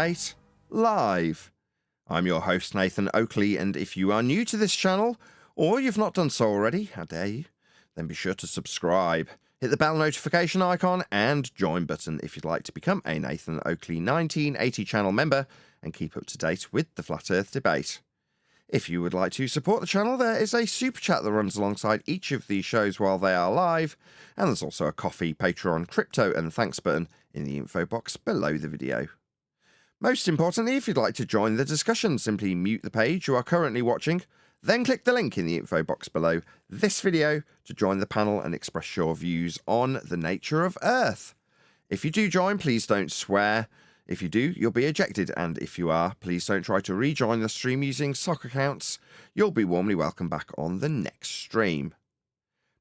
Debate live. I'm your host Nathan Oakley, and if you are new to this channel, or you've not done so already, how dare you, then be sure to subscribe. Hit the bell notification icon and join button if you'd like to become a Nathan Oakley 1980 channel member and keep up to date with the Flat Earth debate. If you would like to support the channel, there is a super chat that runs alongside each of these shows while they are live, and there's also a coffee, Patreon, crypto and thanks button in the info box below the video. Most importantly, if you'd like to join the discussion, simply mute the page you are currently watching, then click the link in the info box below this video to join the panel and express your views on the nature of Earth. If you do join, please don't swear. If you do, you'll be ejected, and if you are, please don't try to rejoin the stream using sock accounts. You'll be warmly welcome back on the next stream.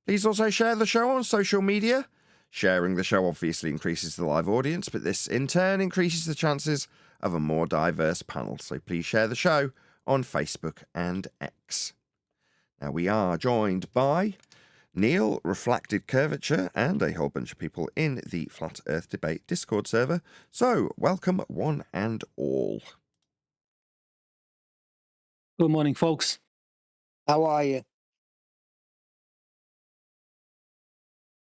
Please also share the show on social media. Sharing the show obviously increases the live audience, but this in turn increases the chances of a more diverse panel, so please share the show on Facebook and X. Now we are joined by Neil, Reflected Curvature, and a whole bunch of people in the Flat Earth Debate Discord server. So, welcome one and all. Good morning, folks. How are you? Is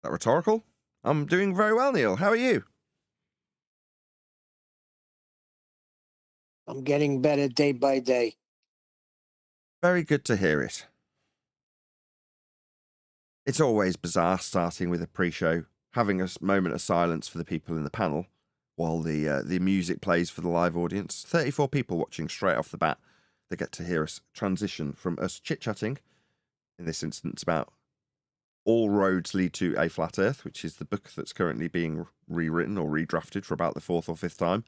that rhetorical? I'm doing very well, Neil. How are you? I'm getting better day by day. Very good to hear it. It's always bizarre starting with a pre-show, having a moment of silence for the people in the panel while the music plays for the live audience. 34 people watching straight off the bat. They get to hear us transition from us chit-chatting, in this instance about All Roads Lead to a Flat Earth, which is the book that's currently being rewritten or redrafted for about the 4th or 5th time,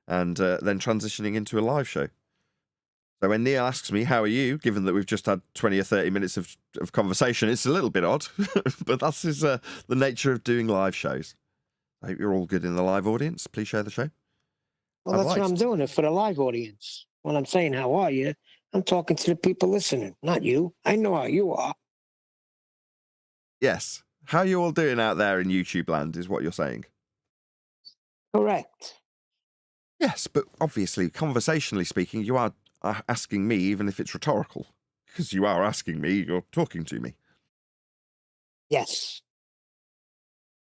and then transitioning into a live show. So when Neil asks me, how are you, given that we've just had 20 or 30 minutes of conversation, it's a little bit odd, but that's the nature of doing live shows. I hope you're all good in the live audience. Please share the show. Well, that's what I'm doing, it for the live audience. When I'm saying, how are you, I'm talking to the people listening, not you. I know how you are. Yes. How are you all doing out there in YouTube land is what you're saying. Correct. Yes, but obviously, conversationally speaking, you are asking me, even if it's rhetorical, because you are asking me, you're talking to me. Yes.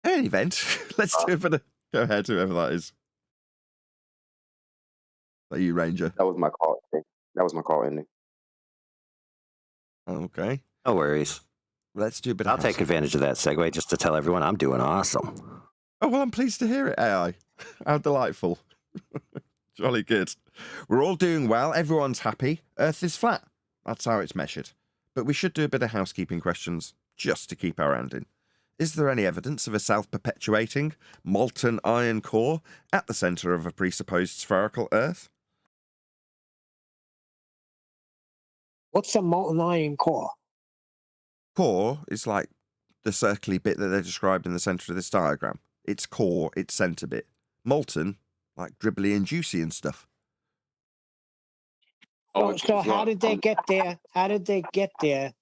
In any event, let's do a bit of... Go ahead, whoever that is. Are you, Ranger? That was my call. That was my call ending. Okay. No worries. Let's do a bit of... I'll take advantage of that segue just to tell everyone I'm doing awesome. Oh, well, I'm pleased to hear it, AI. How delightful. Jolly good. We're all doing well. Everyone's happy. Earth is flat. That's how it's measured. But we should do a bit of housekeeping questions just to keep our hand in. Is there any evidence of a self-perpetuating, molten iron core at the centre of a presupposed spherical Earth? What's a molten iron core? Core is like the circly bit that they're described in the centre of this diagram. It's core, it's centre bit. Molten, like dribbly and juicy and stuff. So how did they get there? How did they get there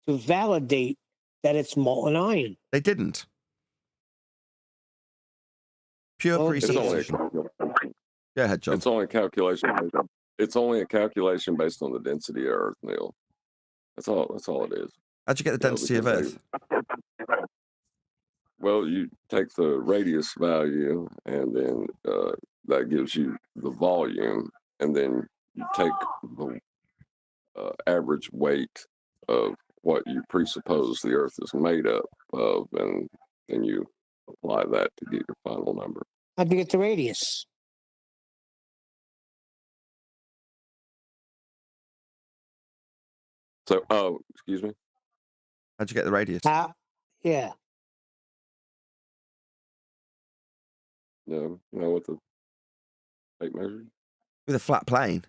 to validate that it's molten iron? They didn't. Pure presupposition. Go ahead, John. It's only a calculation. It's only a calculation based on the density of Earth, Neil. That's all it is. How'd you get the density of Earth? Well, you take the radius value, and then that gives you the volume, and then you take the average weight of what you presuppose the Earth is made up of, and then you apply that to get your final number. How'd you get the radius? So, excuse me? How'd you get the radius? Yeah. No, you know what the tape measure? With a flat plane.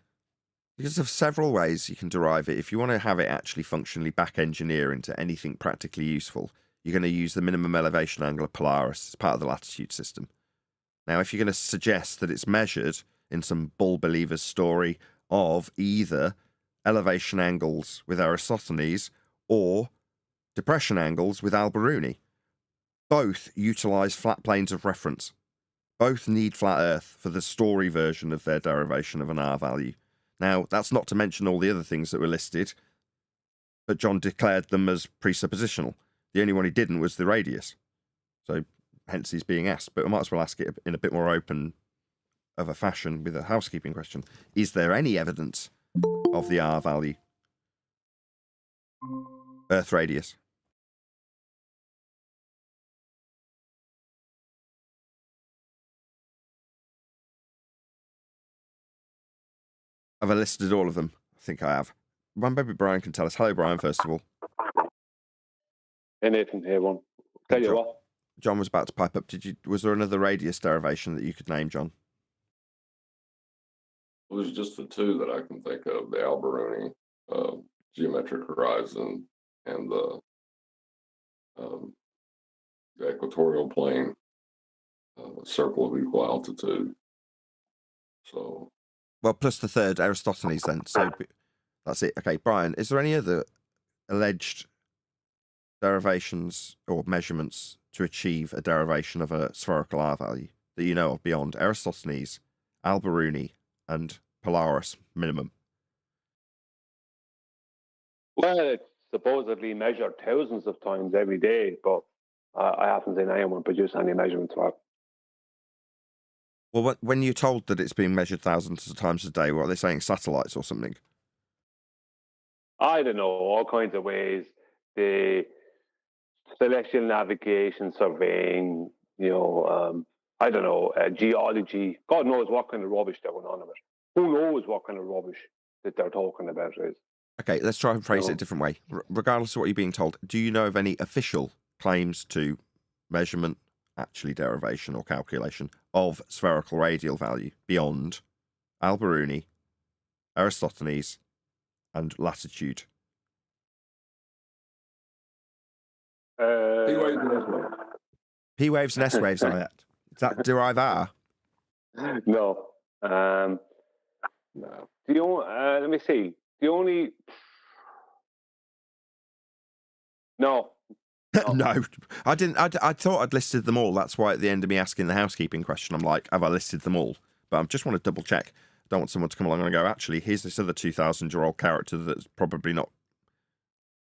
Because of several ways you can derive it. If you want to have it actually functionally back engineer into anything practically useful, you're going to use the minimum elevation angle of Polaris as part of the latitude system. Now, if you're going to suggest that it's measured in some bull believer's story of either elevation angles with Eratosthenes or depression angles with Al-Biruni, both utilize flat planes of reference. both need flat Earth for the story version of their derivation of an R value. Now, that's not to mention all the other things that were listed, but John declared them as presuppositional. The only one he didn't was the radius. So, hence he's being asked. But we might as well ask it in a bit more open of a fashion with a housekeeping question. Is there any evidence of the R value? Earth radius. Have I listed all of them? I think I have. Maybe Brian can tell us. Hello, Brian, first of all. Hey, Nathan, hey, everyone. Tell you what. John was about to pipe up. Was there another radius derivation that you could name, John? It was just the two that I can think of: the Alberuni geometric horizon and the equatorial plane circle of equal altitude. So, well, plus the third, Aristophanes, then. So that's it. Okay, Brian, is there any other alleged derivations or measurements to achieve a derivation of a spherical R value that you know of beyond Aristophanes, Alberuni, and Polaris minimum? Well, it's supposedly measured thousands of times every day, but I haven't seen anyone produce any measurements for it. Well, when you're told that it's being measured thousands of times a day, what are they saying? Satellites or something? I don't know, all kinds of ways. The celestial navigation, surveying, I don't know, geology. God knows what kind of rubbish they're going on about. Who knows what kind of rubbish that they're talking about is. Okay, let's try and phrase it a different way. Regardless of what you're being told, do you know of any official claims to measurement, actually derivation or calculation of spherical radial value beyond Alberuni, Aristophanes, and latitude? P waves and S waves, are that? Does that derive R? No. No. Let me see. The only. No. No, I didn't. I thought I'd listed them all. That's why at the end of me asking the housekeeping question, I'm like, have I listed them all? But I just want to double check. I don't want someone to come along and go, actually, here's this other 2,000-year-old character that's probably not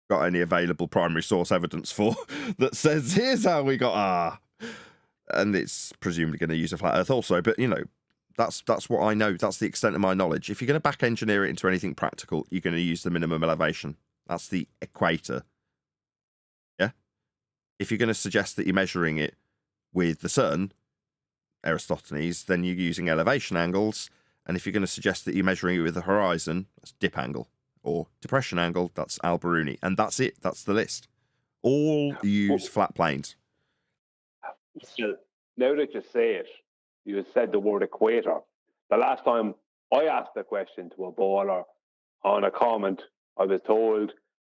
got any available primary source evidence for that says, here's how we got R. And it's presumably going to use a flat Earth also. But, that's what I know. That's the extent of my knowledge. If you're going to back engineer it into anything practical, you're going to use the minimum elevation. That's the equator. Yeah? If you're going to suggest that you're measuring it with the sun, Aristophanes, then you're using elevation angles. And if you're going to suggest that you're measuring it with the horizon, that's dip angle. Or depression angle, that's Alberuni. And that's it. That's the list. All use flat planes. Still, now that you say it, you said the word equator. The last time I asked the question to a baller on a comment, I was told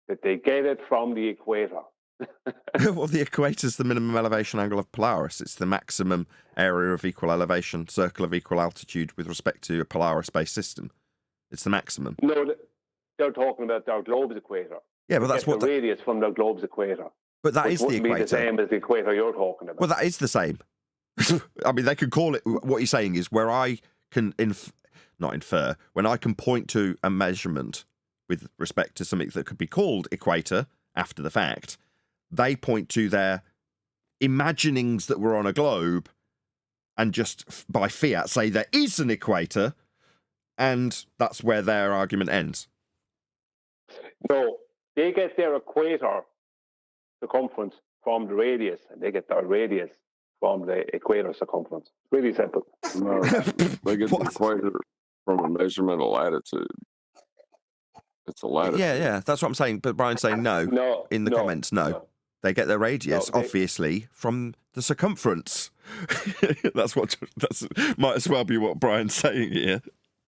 that they get it from the equator. Well, the equator's the minimum elevation angle of Polaris. It's the maximum area of equal elevation, circle of equal altitude with respect to a Polaris-based system. It's the maximum. No, they're talking about their globe's equator. Yeah, but that's what the radius from their globe's equator. But that is the equator. Be the same as the equator you're talking about. Well, that is the same. I mean, they could call it. What you're saying is where I can not infer, when I can point to a measurement with respect to something that could be called equator after the fact, they point to their imaginings that were on a globe and just by fiat say there is an equator, and that's where their argument ends. No, they get their equator circumference from the radius, and they get their radius from the equator circumference. Really simple. No, they get the equator from a measurement of latitude. It's a latitude. Yeah, that's what I'm saying. But Brian's saying no. In the comments, no. They get their radius, obviously, from the circumference. That's might as well be what Brian's saying here.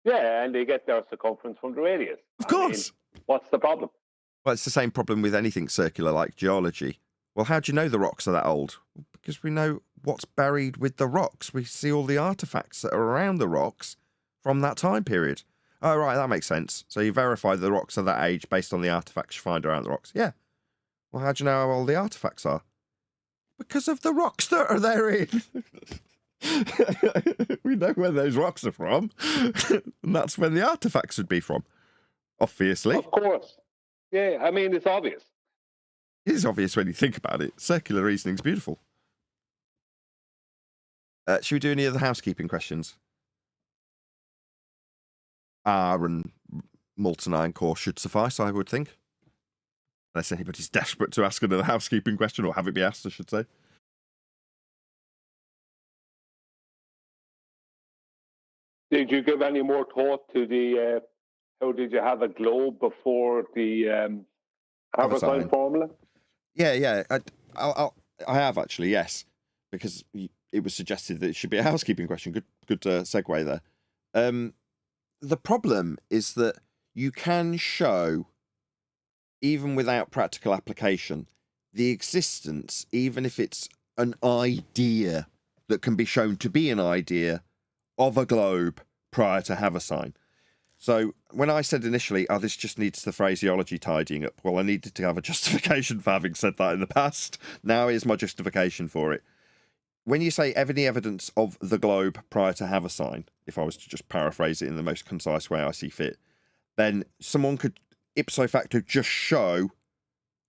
Yeah, and they get their circumference from the radius. Of course. What's the problem? Well, it's the same problem with anything circular like geology. Well, how do you know the rocks are that old? Because we know what's buried with the rocks. We see all the artifacts that are around the rocks from that time period. Oh, right, that makes sense. So you verify the rocks are that age based on the artifacts you find around the rocks. Yeah. Well, how do you know how old the artifacts are? Because of the rocks that are therein. We know where those rocks are from, and that's where the artifacts would be from. Obviously. Of course. Yeah, I mean, it's obvious. It is obvious when you think about it. Circular reasoning's beautiful. Should we do any other housekeeping questions? R and molten iron core should suffice, I would think. Unless anybody's desperate to ask another housekeeping question, or have it be asked, I should say. Did you give any more thought to the, how did you have a globe before the Haversine formula? Yeah. I have actually, yes. Because it was suggested that it should be a housekeeping question. Good segue there. The problem is that you can show, even without practical application, the existence, even if it's an idea that can be shown to be an idea, of a globe prior to Haversine. So when I said initially, this just needs the phraseology tidying up, well, I needed to have a justification for having said that in the past. Now here's my justification for it. When you say any evidence of the globe prior to Haversine, if I was to just paraphrase it in the most concise way I see fit, then someone could ipso facto just show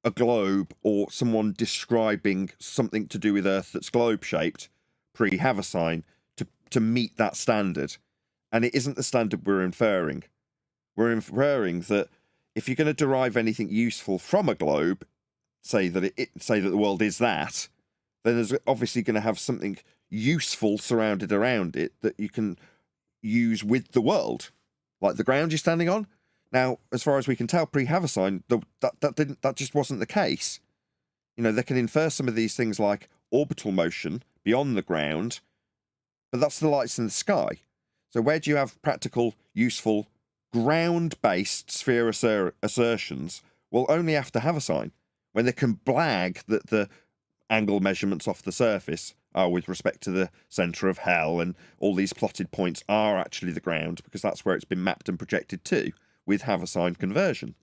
a globe or someone describing something to do with Earth that's globe-shaped pre-Haversine to meet that standard. And it isn't the standard we're inferring. We're inferring that if you're going to derive anything useful from a globe, say that the world is that, then there's obviously going to have something useful surrounded around it that you can use with the world, like the ground you're standing on. Now, as far as we can tell, pre-Haversine, that just wasn't the case. You know, they can infer some of these things like orbital motion beyond the ground, but that's the lights in the sky. So where do you have practical, useful, ground-based sphere assertions? Well, only after Haversine, when they can blag that the angle measurements off the surface are with respect to the centre of hell, and all these plotted points are actually the ground, because that's where it's been mapped and projected to, with Haversine conversion.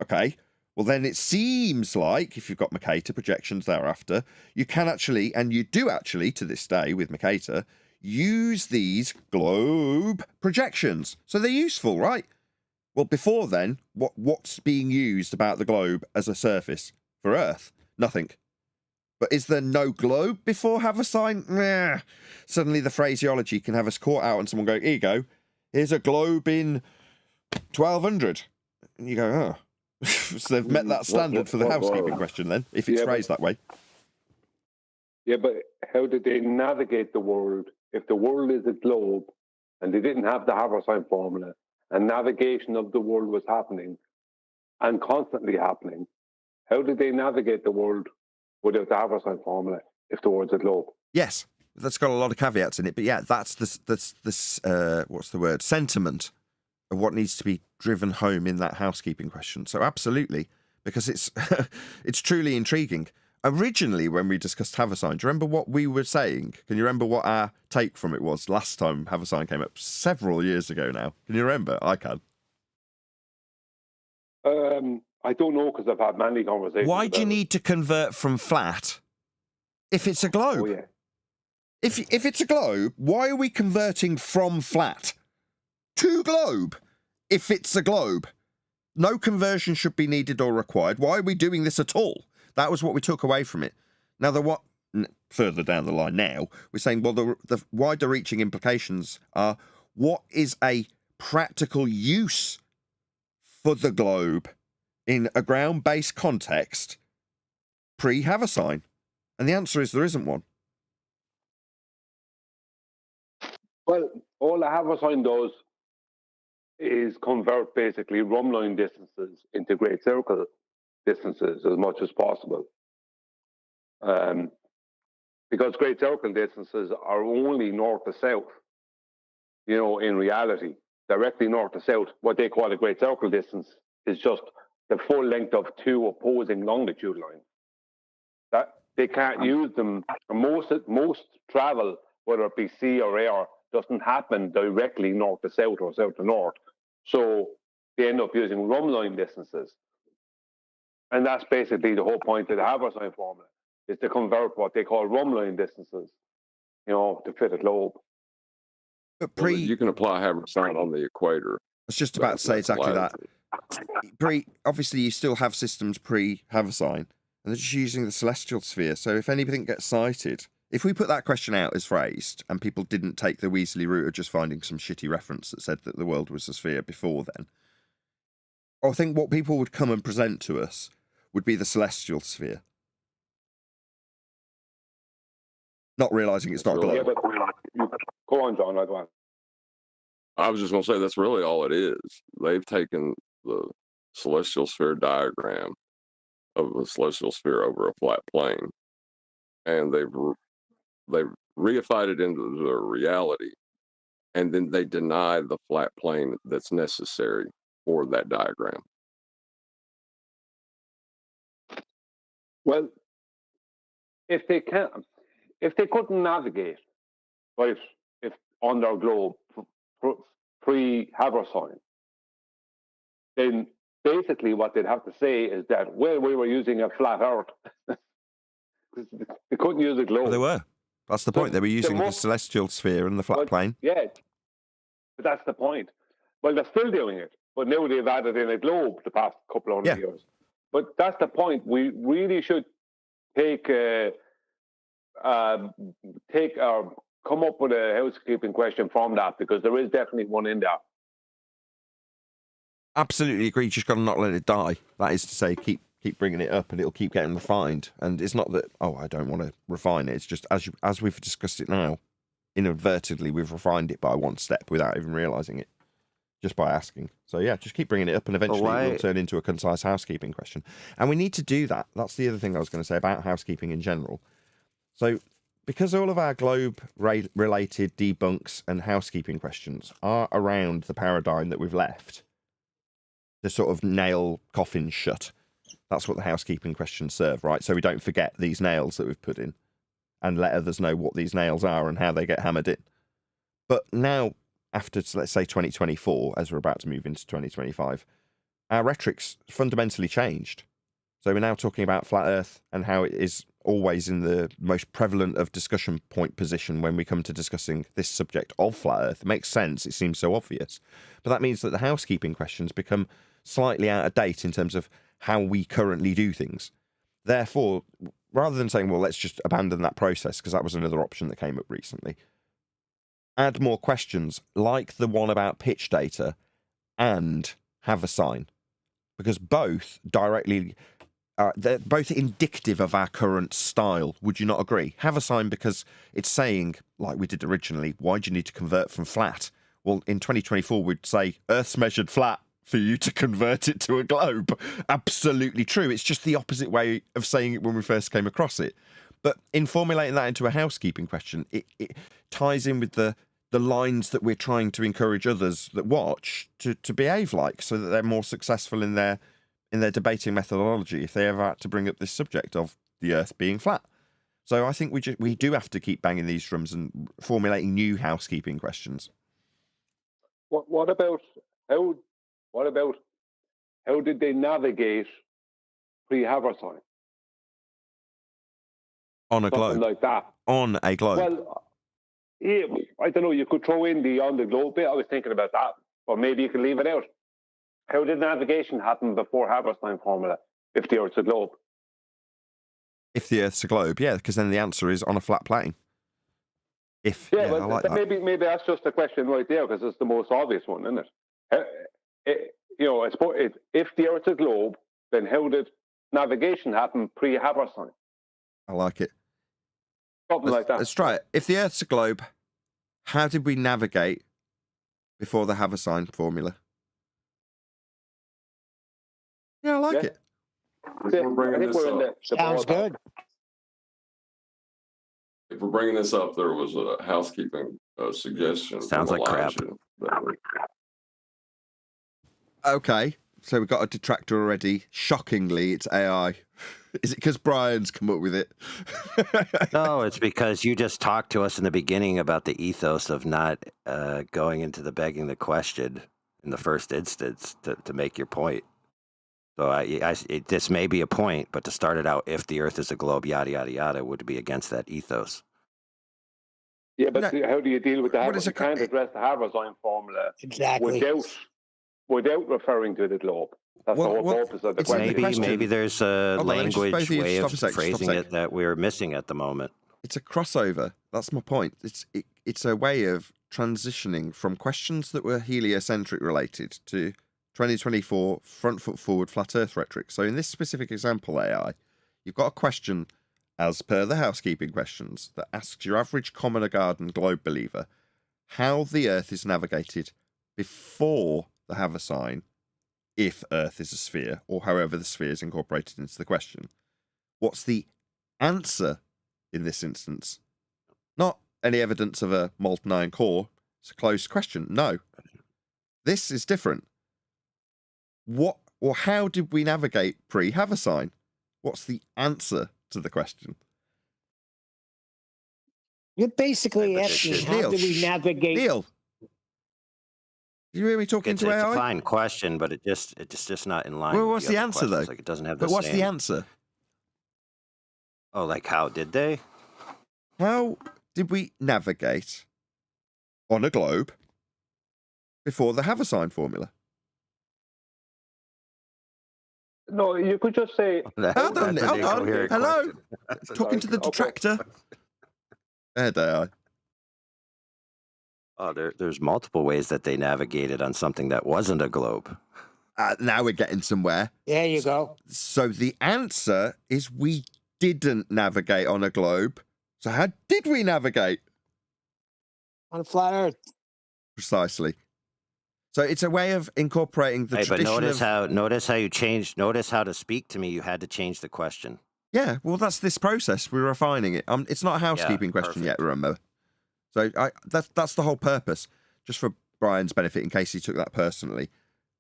Okay, well then it seems like, if you've got Mercator projections thereafter, you can actually, and you do actually to this day with Mercator, use these globe projections. So they're useful, right? Well, before then, what's being used about the globe as a surface for Earth? Nothing. But is there no globe before Haversine? Nah. Suddenly the phraseology can have us caught out and someone go, here you go, here's a globe in 1200. And you go, oh. So they've met that standard for the housekeeping question then, if it's phrased that way. Yeah, but how did they navigate the world if the world is a globe and they didn't have the Haversine formula and navigation of the world was happening and constantly happening? How did they navigate the world without the Haversine formula if the world's a globe? Yes, that's got a lot of caveats in it, but yeah, that's this what's the word? Sentiment of what needs to be driven home in that housekeeping question. So absolutely, because it's it's truly intriguing. Originally, when we discussed Haversine, do you remember what we were saying? Can you remember what our take from it was last time Haversine came up several years ago now? Can you remember? I can. I don't know, because I've had many conversations. Why do you need to convert from flat if it's a globe? Oh, yeah. If it's a globe, why are we converting from flat to globe if it's a globe? No conversion should be needed or required. Why are we doing this at all? That was what we took away from it. Now, further down the line now, we're saying, well, the wider reaching implications are, what is a practical use for the globe in a ground-based context pre-Haversine? And the answer is there isn't one. Well, all the Haversine does is convert basically rumline distances into great circle distances as much as possible. Because great circle distances are only north to south, you know, in reality. Directly north to south, what they call a great circle distance is just the full length of two opposing longitude lines. That they can't use them. Most travel, whether it be sea or air, doesn't happen directly north to south or south to north. So they end up using rumline distances. And that's basically the whole point of the Haversine formula, is to convert what they call rumline distances to fit a globe. But Well, you can apply Habermas on the equator. I was just about to say exactly that. Obviously, you still have systems pre-Haversine, and they're just using the celestial sphere. So if anything gets cited, if we put that question out as phrased, and people didn't take the Weasley route of just finding some shitty reference that said that the world was a sphere before then, I think what people would come and present to us would be the celestial sphere. Not realising it's not a globe. Yeah, but go on, John. Go on. I was just going to say that's really all it is. They've taken the celestial sphere diagram of the celestial sphere over a flat plane, and they've reified it into the reality, and then they deny the flat plane that's necessary for that diagram. Well, if they couldn't navigate, right, if on their globe pre-Haversine, then basically what they'd have to say is that, well, we were using a flat Earth. They couldn't use a globe. Well, they were. That's the point. They were using the celestial sphere and the flat plane. Yeah, but that's the point. Well, they're still doing it, but now they've added in a globe the past couple of hundred years. But that's the point. We really should come up with a housekeeping question from that, because there is definitely one in there. Absolutely agree. You just got to not let it die. That is to say, keep bringing it up, and it'll keep getting refined. And it's not that, I don't want to refine it. It's just as we've discussed it now, inadvertently we've refined it by one step without even realising it, just by asking. So yeah, just keep bringing it up, and eventually it will turn into a concise housekeeping question. And we need to do that. That's the other thing I was going to say about housekeeping in general. So because all of our globe-related debunks and housekeeping questions are around the paradigm that we've left, to sort of nail coffins shut. That's what the housekeeping questions serve, right? So we don't forget these nails that we've put in, and let others know what these nails are and how they get hammered in. But now, after, let's say, 2024, as we're about to move into 2025, our rhetoric's fundamentally changed. So we're now talking about flat Earth and how it is always in the most prevalent of discussion point position when we come to discussing this subject of flat Earth. It makes sense. It seems so obvious. But that means that the housekeeping questions become slightly out of date in terms of how we currently do things. Therefore, rather than saying, well, let's just abandon that process, because that was another option that came up recently, add more questions like the one about pitch data and Haversine, because both directly... they're both indicative of our current style. Would you not agree? Haversine, because it's saying, like we did originally, why do you need to convert from flat? Well, in 2024, we'd say Earth's measured flat for you to convert it to a globe. Absolutely true. It's just the opposite way of saying it when we first came across it. But in formulating that into a housekeeping question, it ties in with the lines that we're trying to encourage others that watch to behave like, so that they're more successful in their debating methodology if they ever had to bring up this subject of the Earth being flat. So I think we do have to keep banging these drums and formulating new housekeeping questions. What about how did they navigate pre-Haversine? On a globe. Something like that. On a globe. Well, yeah, I don't know. You could throw in the on the globe bit. I was thinking about that, or maybe you could leave it out. How did navigation happen before Haversine formula if the Earth's a globe? If the Earth's a globe, yeah, because then the answer is on a flat plane. I like that. Maybe that's just a question right there, because it's the most obvious one, isn't it? I suppose if the Earth's a globe, then how did navigation happen pre-Haversine? I like it. Something like that. Let's try it. If the Earth's a globe, how did we navigate before the Haversine formula? Yeah, I like it. Sounds good. If we're bringing this up, there was a housekeeping suggestion. Sounds like crap. Okay, so we've got a detractor already. Shockingly, it's AI. Is it because Brian's come up with it? No, it's because you just talked to us in the beginning about the ethos of not going into the begging the question in the first instance to make your point. So this may be a point, but to start it out, if the Earth is a globe, yada, yada, yada, would be against that ethos. Yeah, but No. how do you deal with the What is Haber? You can't address the Haber-Sign formula Exactly. without referring to the globe. That's the whole purpose of the it's in the question. question. Maybe there's a Hold on, let me just both language of you way stop of a sec, stop a phrasing sec. it that we're missing at the moment. It's a crossover. That's my point. It's a way of transitioning from questions that were heliocentric related to 2024 front foot forward flat earth rhetoric. So in this specific example, AI, you've got a question as per the housekeeping questions that asks your average common garden globe believer how the earth is navigated before the Haver sign, if earth is a sphere, or however the sphere is incorporated into the question. What's the answer in this instance? Not any evidence of a molten iron core. It's a closed question. No. This is different. What or how did we navigate pre-Haver sign? What's the answer to the question? You're basically asking how do we navigate? Neil, you hear me talking It's to AI? a fine question, but it's just not in line. Well, with what's the the other answer though? questions. Like it doesn't have the But what's same. the answer? Oh, like how did they? How did we navigate on a globe before the Haver sign formula? No, you could just say. Hold on. Hello. Talking to the Okay. detractor. There AI. Oh, there's multiple ways that they navigated on something that wasn't a globe. Now we're getting somewhere. There you go. So the answer is we didn't navigate on a globe. So how did we navigate? On a flat Earth. Precisely. So it's a way of incorporating the tradition but of... notice how you changed. Notice how to speak to me. You had to change the question. Yeah, well, that's this process. We're refining it. It's not a housekeeping question yet, remember? So that's the whole purpose. Just for Brian's benefit, in case he took that personally.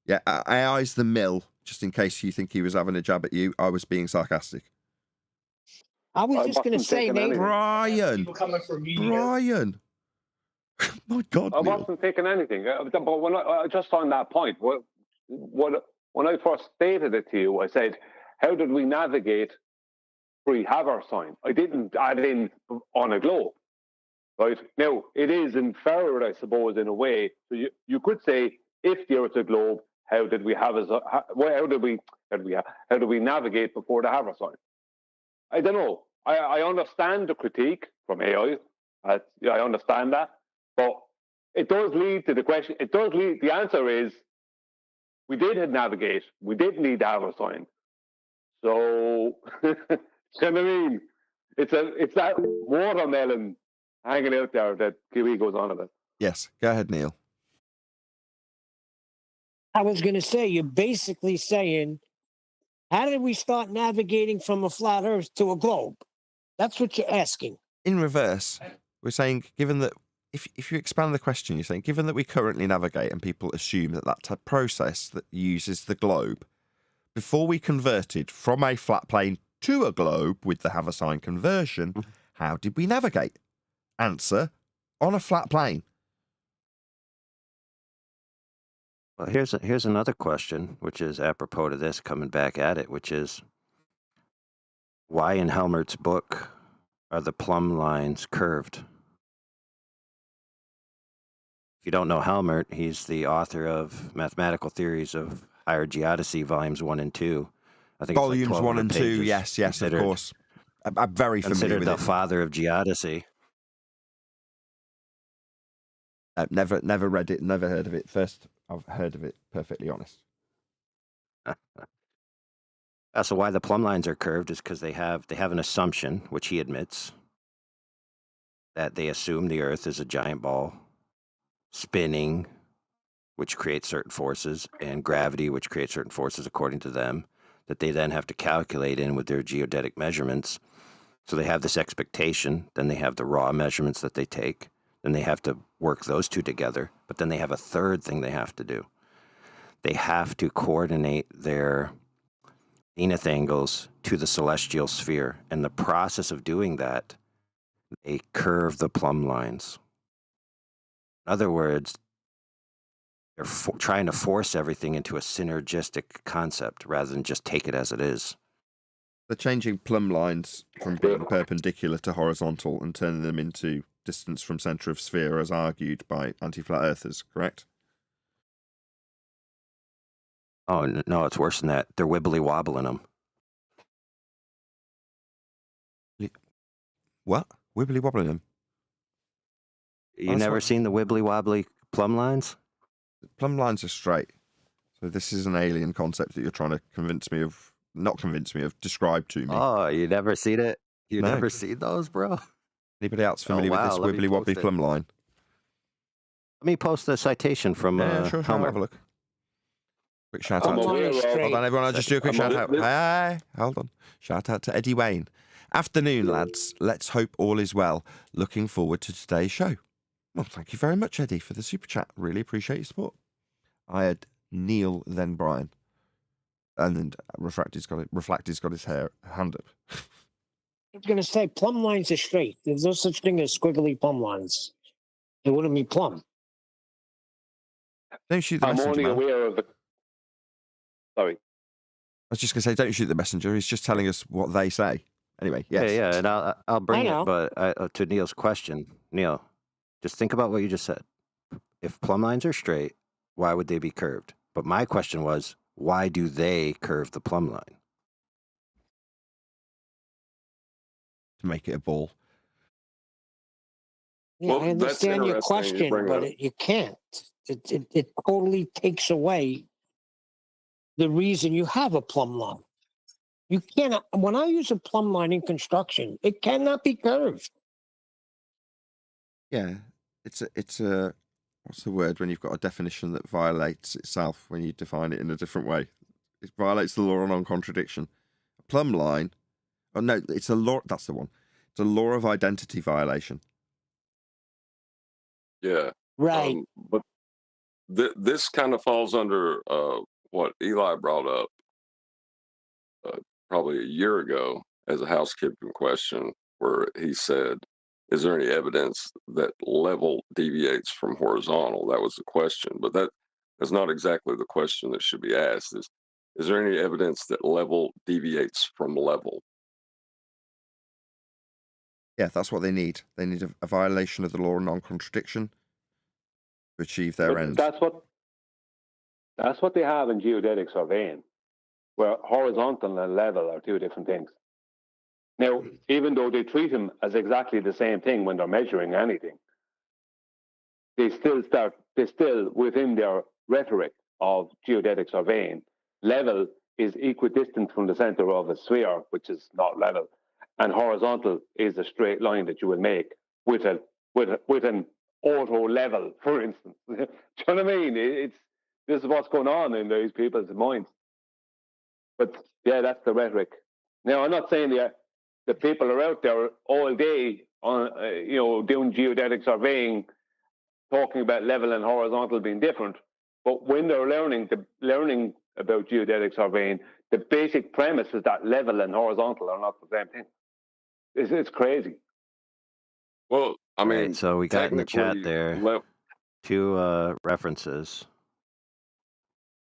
Yeah, AI's the mill, just in case you think he was having a jab at you. I was being sarcastic. I was just going to say, Nate. Brian. Brian. My God, I Neil. wasn't taking anything. But when just on that point, when I first stated it to you, I said, how did we navigate pre-Haver sign? I didn't add in on a globe. Right? Now, it is inferred, I suppose, in a way. So you could say, if the Earth's a globe, how did we navigate before the Haver sign? I don't know. I understand the critique from AI. I understand that. But it does lead to the question. The answer is, we did navigate. We did need the Haver sign. So, you know what I mean? It's that watermelon hanging out there that Kiwi goes on about. Yes, go ahead, Neil. I was going to say, you're basically saying, how did we start navigating from a flat Earth to a globe? That's what you're asking. In reverse, we're saying, given that, if you expand the question, you're saying, given that we currently navigate and people assume that that's a process that uses the globe, before we converted from a flat plane to a globe with the Haver sign conversion, how did we navigate? Answer, on a flat plane. Well, here's another question, which is apropos to this, coming back at it, which is, why in Helmert's book are the plumb lines curved? If you don't know Helmert, he's the author of Mathematical Theories of Higher Geodesy, volumes 1 and 2. I think Volumes it's like 1 and 2, pages. yes, of course. I'm very familiar with Considered it. the father of geodesy. Never read it, never heard of it. First I've heard of it, perfectly honest. So why the plumb lines are curved is because they have an assumption, which he admits, that they assume the Earth is a giant ball spinning, which creates certain forces, and gravity, which creates certain forces according to them, that they then have to calculate in with their geodetic measurements. So they have this expectation, then they have the raw measurements that they take, then they have to work those two together, but then they have a third thing they have to do. They have to coordinate their zenith angles to the celestial sphere. And the process of doing that, they curve the plumb lines. In other words, they're trying to force everything into a synergistic concept rather than just take it as it is. They're changing plumb lines from being perpendicular to horizontal and turning them into distance from centre of sphere as argued by anti-flat earthers, correct? Oh, no, it's worse than that. They're wibbly wobbling them. What? Wibbly wobbling them? You That's never what- seen the wibbly wobbly plumb lines? Plumb lines are straight. So this is an alien concept that you're trying to describe to me. Oh, you never seen it? You No. never seen those, bro? Anybody else familiar with wow, this let me wibbly wobbly post it. plumb line? Let me post the citation from Sure, Helmer. have a look. Quick shout I'm out aware to... of- Hold on, everyone, I'll just do a quick I'm shout aware- out. Hey, hold on. Shout out to Eddie Wayne. Afternoon, lads. Let's hope all is well. Looking forward to today's show. Well, thank you very much, Eddie, for the super chat. Really appreciate your support. I had Neil, then Brian. And then Refracty's got his hand up. I was going to say plumb lines are straight. There's no such thing as squiggly plumb lines. It wouldn't be plumb. Don't shoot the I'm messenger, only man. aware of the. Sorry. I was just going to say, don't shoot the messenger. He's just telling us what they say. Anyway, yes. Yeah, and I'll bring know. it, but to Neil's question, Neil, just think about what you just said. If plumb lines are straight, why would they be curved? But my question was, why do they curve the plumb line? To make it a ball. Yeah, Well, I that's understand your interesting you question, bring but up. you can't. It totally takes away the reason you have a plumb line. You cannot. When I use a plumb line in construction, it cannot be curved. Yeah. It's a what's the word when you've got a definition that violates itself when you define it in a different way? It violates the law of non-contradiction. A plumb line. Oh no, it's a law. That's the one. It's a law of identity violation. Yeah. Right. But this kind of falls under what Eli brought up probably a year ago as a housekeeping question, where he said, is there any evidence that level deviates from horizontal? That was the question, but that's not exactly the question that should be asked. Is there any evidence that level deviates from level? Yeah, that's what they need. They need a violation of the law of non-contradiction to achieve their But ends. that's what they have in geodetic surveying, where horizontal and level are two different things. Now, even though they treat them as exactly the same thing when they're measuring anything, they still within their rhetoric of geodetic surveying. Level is equidistant from the center of a sphere, which is not level, and horizontal is a straight line that you will make with an auto level, for instance. Do you know what I mean? This is what's going on in these people's minds. But yeah, that's the rhetoric. Now, I'm not saying the people are out there all day on doing geodetic surveying, talking about level and horizontal being different. But when they're learning about geodetic surveying, the basic premise is that level and horizontal are not the same thing. It's crazy. Well, I mean, Right, so we got in the chat technically, there two references.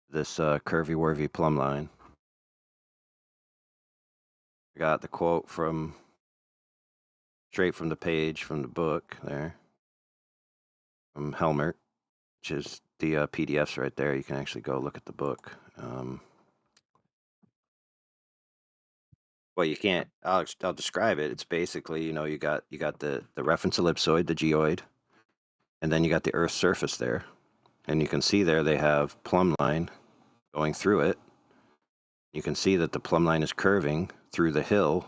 This curvy-worvy plumb line. I got the quote straight from the page from the book there, from Helmer, which is the PDFs right there. You can actually go look at the book. Well, you can't. I'll describe it. It's basically, you got the reference ellipsoid, the geoid, and then you got the Earth's surface there, and you can see there they have plumb line going through it. You can see that the plumb line is curving through the hill,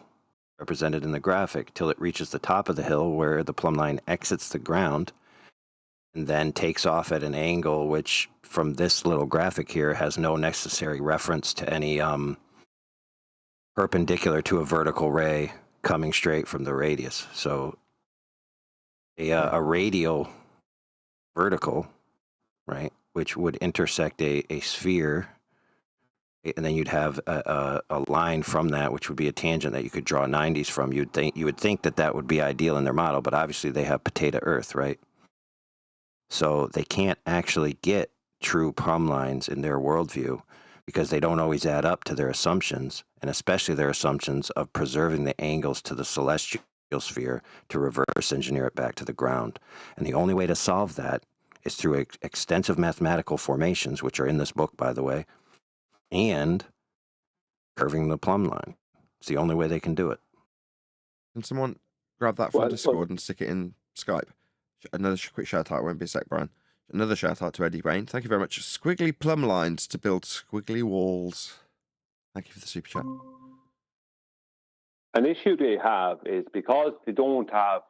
represented in the graphic, till it reaches the top of the hill where the plumb line exits the ground and then takes off at an angle which, from this little graphic here, has no necessary reference to any perpendicular to a vertical ray coming straight from the radius. So a radial vertical, right, which would intersect a sphere, and then you'd have a line from that, which would be a tangent that you could draw 90s from. You would think that would be ideal in their model, but obviously they have potato Earth, right? So they can't actually get true plumb lines in their worldview because they don't always add up to their assumptions, and especially their assumptions of preserving the angles to the celestial sphere to reverse engineer it back to the ground. And the only way to solve that is through extensive mathematical formations, which are in this book, by the way, and curving the plumb line. It's the only way they can do it. Can someone grab that from Well, Discord and stick it in Skype? Another quick shout out, won't be a sec, Brian. Another shout out to Eddie Bain. Thank you very much. Squiggly plumb lines to build squiggly walls. Thank you for the super chat. An issue they have is because they don't have,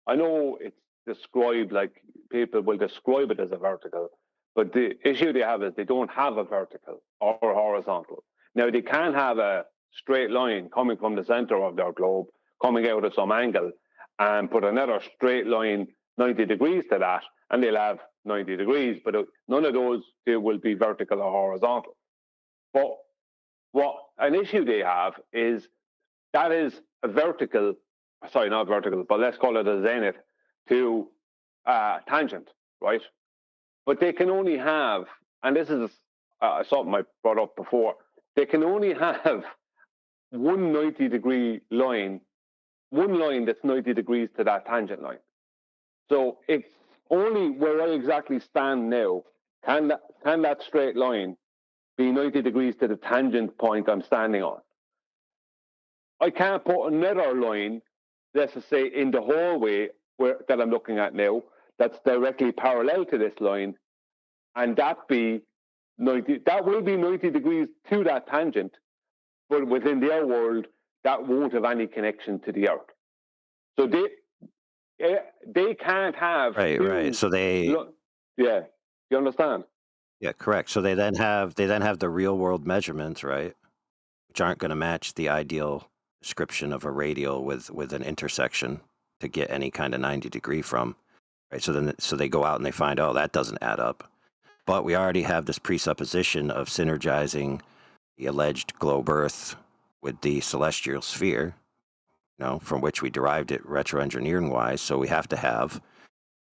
I know it's described like people will describe it as a vertical, but the issue they have is they don't have a vertical or horizontal. Now, they can have a straight line coming from the center of their globe, coming out at some angle, and put another straight line 90 degrees to that, and they'll have 90 degrees, but none of those they will be vertical or horizontal. But what an issue they have is that is a vertical, sorry, not vertical, but let's call it a zenith to tangent, right? But they can only have, and this is something I brought up before, they can only have one 90-degree line, one line that's 90 degrees to that tangent line. So it's only where I exactly stand now, can that straight line be 90 degrees to the tangent point I'm standing on. I can't put another line, let's just say, in the hallway that I'm looking at now, that's directly parallel to this line, and that will be 90 degrees to that tangent, but within their world, that won't have any connection to the Earth. So they can't have Right. So yeah, you understand? Yeah, correct. So they then have the real world measurements, right, which aren't going to match the ideal description of a radial with an intersection to get any kind of 90-degree from, right? So they go out and they find, oh, that doesn't add up. But we already have this presupposition of synergizing the alleged globe Earth with the celestial sphere, from which we derived it retro-engineering wise. So we have to have,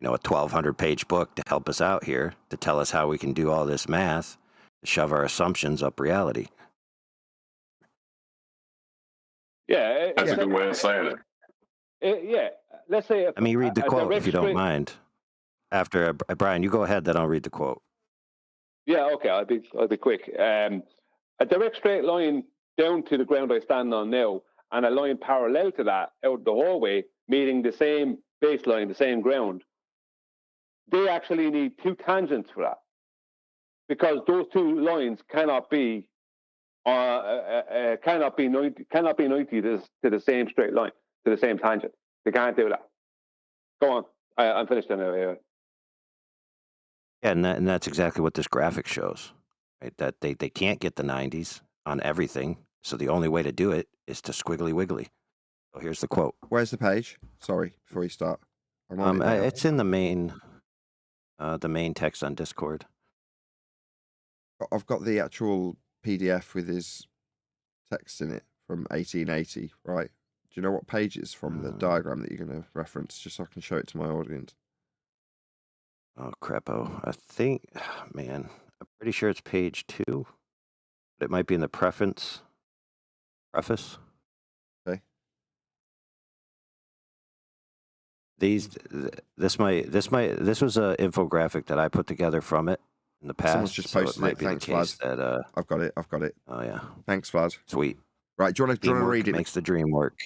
a 1,200-page book to help us out here, to tell us how we can do all this math, to shove our assumptions up reality. Yeah. That's a good way of saying it. Yeah. Let's say... Let me read the quote, if you don't mind. After, Brian, you go ahead, then I'll read the quote. Yeah, okay, I'll be quick. A direct straight line down to the ground I stand on now, and a line parallel to that out the hallway, meeting the same baseline, the same ground, they actually need two tangents for that, because those two lines cannot be 90 to the same straight line, to the same tangent. They can't do that. Go on, I'm finished anyway. Yeah, and that's exactly what this graphic shows, right? That they can't get the 90s on everything, so the only way to do it is to squiggly wiggly. So here's the quote. Where's the page? Sorry, before you start. It's in the main text on Discord. I've got the actual PDF with his text in it from 1880, right? Do you know what page it's from, the diagram that you're going to reference, just so I can show it to my audience? Oh, crapo. I think, man, I'm pretty sure it's page 2. But it might be in the preface. Okay. This was an infographic that I put together from it in the past. Someone's just posted it. Thanks, Vlad. That, I've got it. Oh, yeah. Thanks, Vlad. Sweet. Right, do you want to read it? Makes the dream work.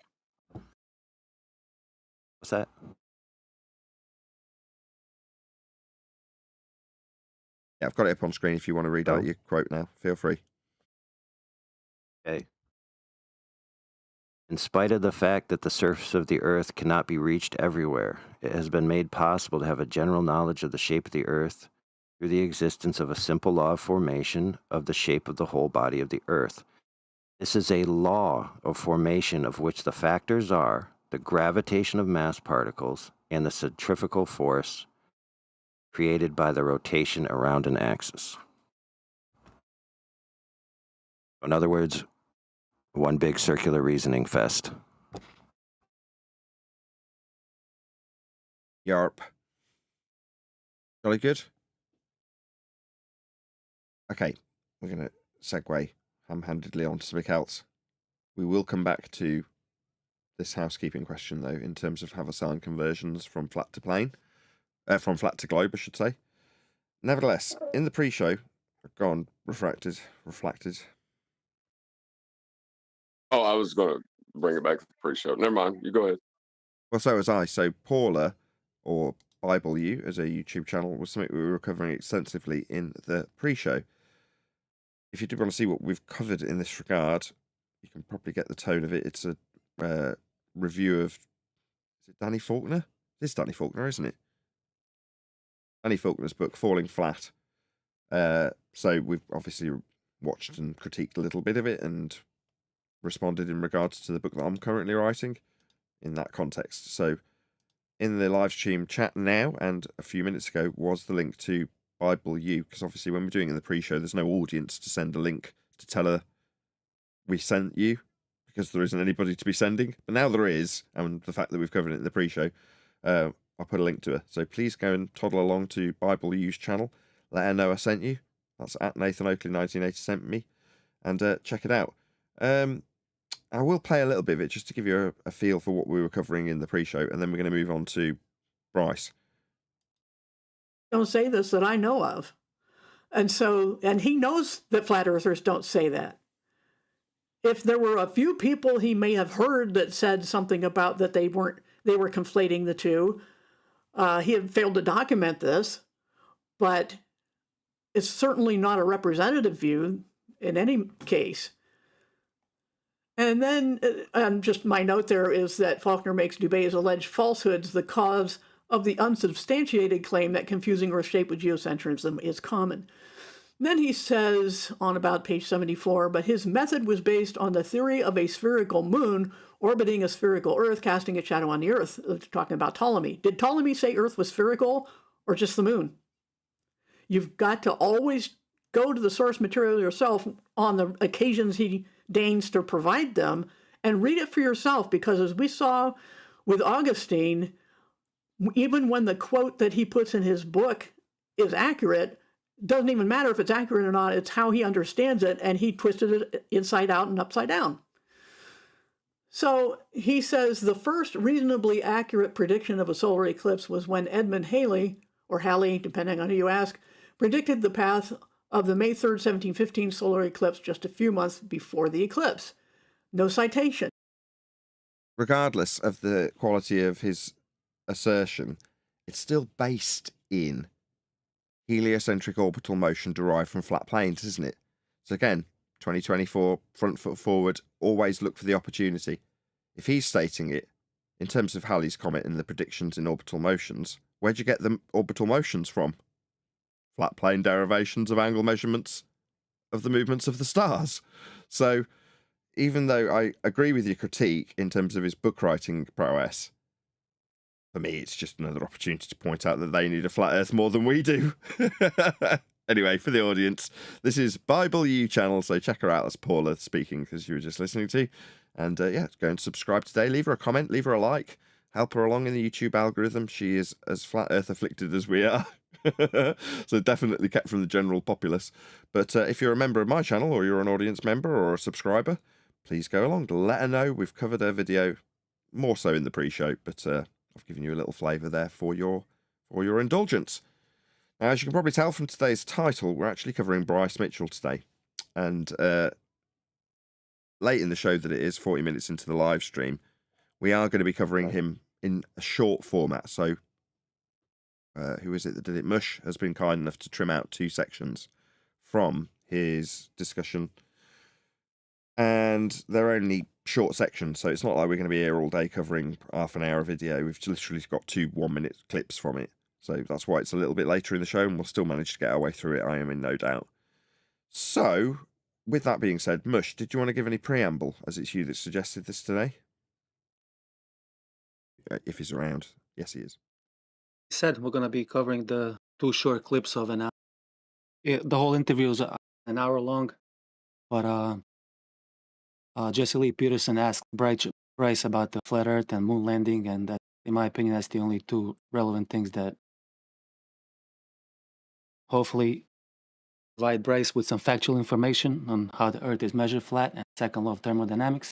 What's that? Yeah, I've got it up on screen if you want to read out your quote now. Feel free. Okay. In spite of the fact that the surface of the Earth cannot be reached everywhere, it has been made possible to have a general knowledge of the shape of the Earth through the existence of a simple law of formation of the shape of the whole body of the Earth. This is a law of formation of which the factors are the gravitation of mass particles and the centrifugal force created by the rotation around an axis. In other words, one big circular reasoning fest. Yarp. Jolly good? Okay, we're going to segue ham-handedly on to something else. We will come back to this housekeeping question, though, in terms of haversine conversions from flat to plane, from flat to globe, I should say. Nevertheless, in the pre-show, gone, refracted. Oh, I was going to bring it back to the pre-show. Never mind. You go ahead. Well, so was I. So Paula, or Bible U, as a YouTube channel, was something we were covering extensively in the pre-show. If you do want to see what we've covered in this regard, you can probably get the tone of it. It's a review of, is it Danny Faulkner? It is Danny Faulkner, isn't it? Danny Faulkner's book, Falling Flat. So we've obviously watched and critiqued a little bit of it and responded in regards to the book that I'm currently writing in that context. So in the live stream chat now and a few minutes ago was the link to Bible U, because obviously when we're doing it in the pre-show, there's no audience to send a link to tell her we sent you, because there isn't anybody to be sending. But now there is, and the fact that we've covered it in the pre-show, I'll put a link to her. So please go and toddle along to Bible U's channel. Let her know I sent you. That's at Nathan Oakley 1980 sent me. And check it out. I will play a little bit of it just to give you a feel for what we were covering in the pre-show, and then we're going to move on to Bryce. Don't say this that I know of. And he knows that flat earthers don't say that. If there were a few people he may have heard that said something about that they were conflating the two, he had failed to document this, but it's certainly not a representative view in any case. And then, just my note there is that Faulkner makes Dubé's alleged falsehoods the cause of the unsubstantiated claim that confusing Earth shape with geocentrism is common. Then he says, on about page 74, but his method was based on the theory of a spherical moon orbiting a spherical Earth, casting a shadow on the Earth, talking about Ptolemy. Did Ptolemy say Earth was spherical or just the moon? You've got to always go to the source material yourself on the occasions he deigns to provide them and read it for yourself, because as we saw with Augustine, even when the quote that he puts in his book is accurate, doesn't even matter if it's accurate or not, it's how he understands it, and he twisted it inside out and upside down. So he says the first reasonably accurate prediction of a solar eclipse was when Edmund Halley, or Halley, depending on who you ask, predicted the path of the May 3rd, 1715 solar eclipse just a few months before the eclipse. No citation. Regardless of the quality of his assertion, it's still based in heliocentric orbital motion derived from flat planes, isn't it? So again, 2024, front foot forward, always look for the opportunity. If he's stating it, in terms of Halley's Comet and the predictions in orbital motions, where'd you get the orbital motions from? Flat plane derivations of angle measurements of the movements of the stars. So even though I agree with your critique in terms of his book writing prowess, for me it's just another opportunity to point out that they need a flat earth more than we do. Anyway, for the audience, this is Bible U channel, so check her out. That's Paula speaking, because you were just listening to. And yeah, go and subscribe today. Leave her a comment, leave her a like, help her along in the YouTube algorithm. She is as flat earth afflicted as we are. So definitely kept from the general populace. But if you're a member of my channel, or you're an audience member or a subscriber, please go along to let her know we've covered her video, more so in the pre-show, but I've given you a little flavour there for your indulgence. Now, as you can probably tell from today's title, we're actually covering Bryce Mitchell today. And late in the show that it is, 40 minutes into the live stream, we are going to be covering him in a short format. So who is it that did it? Mush has been kind enough to trim out 2 sections from his discussion. And they're only short sections, so it's not like we're going to be here all day covering half an hour video. We've literally got 2 1-minute clips from it. So that's why it's a little bit later in the show, and we'll still manage to get our way through it, I am in no doubt. So, with that being said, Mush, did you want to give any preamble, as it's you that suggested this today? If he's around. Yes, he is. He said we're going to be covering the 2 short clips of an hour. The whole interview is an hour long, but Jessie Lee Peterson asked Bryce about the flat earth and moon landing, and that, in my opinion, that's the only 2 relevant things that hopefully provide Bryce with some factual information on how the earth is measured flat and second law of thermodynamics.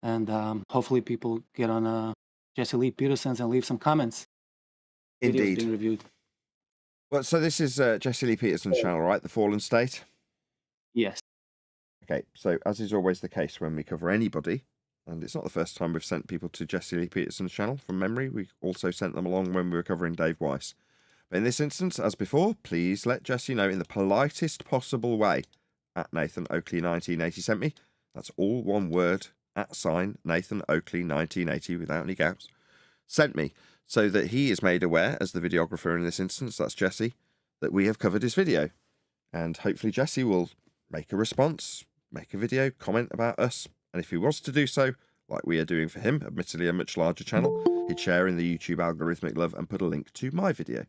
and hopefully people get on Jesse Lee Peterson's and leave some comments. Videos Indeed. being reviewed. Well, so this is Jessie Lee Peterson's channel, right? The Fallen State. Yes. Okay, so as is always the case when we cover anybody, and it's not the first time we've sent people to Jessie Lee Peterson's channel from memory. We also sent them along when we were covering Dave Weiss. But in this instance, as before, please let Jessie know in the politest possible way at Nathan Oakley 1980 sent me. That's all one word, @ Nathan Oakley 1980 without any gaps. Sent me, so that he is made aware, as the videographer in this instance, that's Jessie, that we have covered his video. And hopefully Jessie will make a response, make a video, comment about us. And if he was to do so, like we are doing for him, admittedly a much larger channel, he'd share in the YouTube algorithmic love and put a link to my video.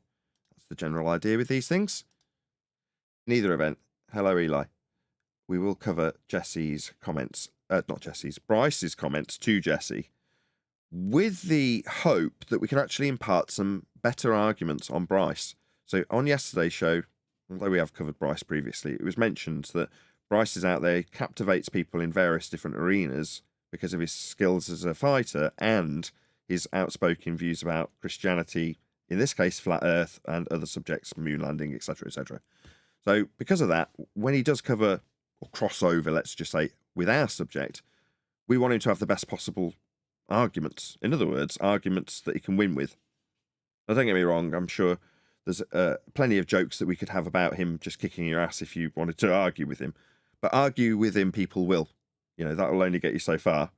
That's the general idea with these things. In either event, hello Eli. We will cover Jessie's comments, not Jessie's, Bryce's comments to Jessie, with the hope that we can actually impart some better arguments on Bryce. So on yesterday's show, although we have covered Bryce previously, it was mentioned that Bryce is out there, captivates people in various different arenas because of his skills as a fighter and his outspoken views about Christianity, in this case, flat earth and other subjects, moon landing, etc., etc. So because of that, when he does cover or cross over, let's just say, with our subject, we want him to have the best possible arguments. In other words, arguments that he can win with. Now, don't get me wrong, I'm sure there's plenty of jokes that we could have about him just kicking your ass if you wanted to argue with him. But argue with him, people will. You know, that will only get you so far.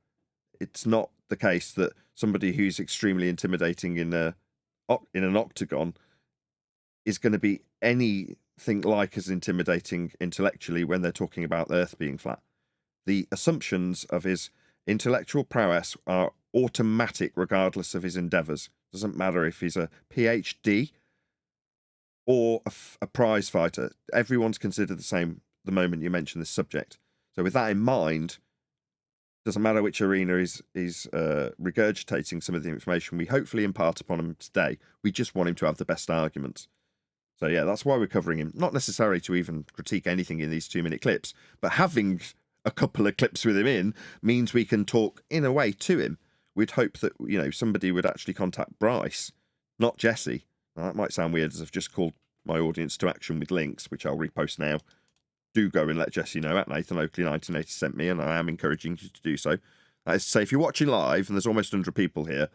It's not the case that somebody who's extremely intimidating in an octagon is going to be anything like as intimidating intellectually when they're talking about the Earth being flat. The assumptions of his intellectual prowess are automatic regardless of his endeavours. Doesn't matter if he's a PhD or a prize fighter. Everyone's considered the same the moment you mention this subject. So with that in mind, doesn't matter which arena is regurgitating some of the information we hopefully impart upon him today. We just want him to have the best arguments. So yeah, that's why we're covering him. Not necessarily to even critique anything in these 2-minute clips, but having a couple of clips with him in means we can talk in a way to him. We'd hope that, you know, somebody would actually contact Bryce, not Jessie. Now, that might sound weird as I've just called my audience to action with links, which I'll repost now. Do go and let Jessie know at Nathan Oakley 1980 sent me, and I am encouraging you to do so. That is to say, if you're watching live and there's almost 100 people here,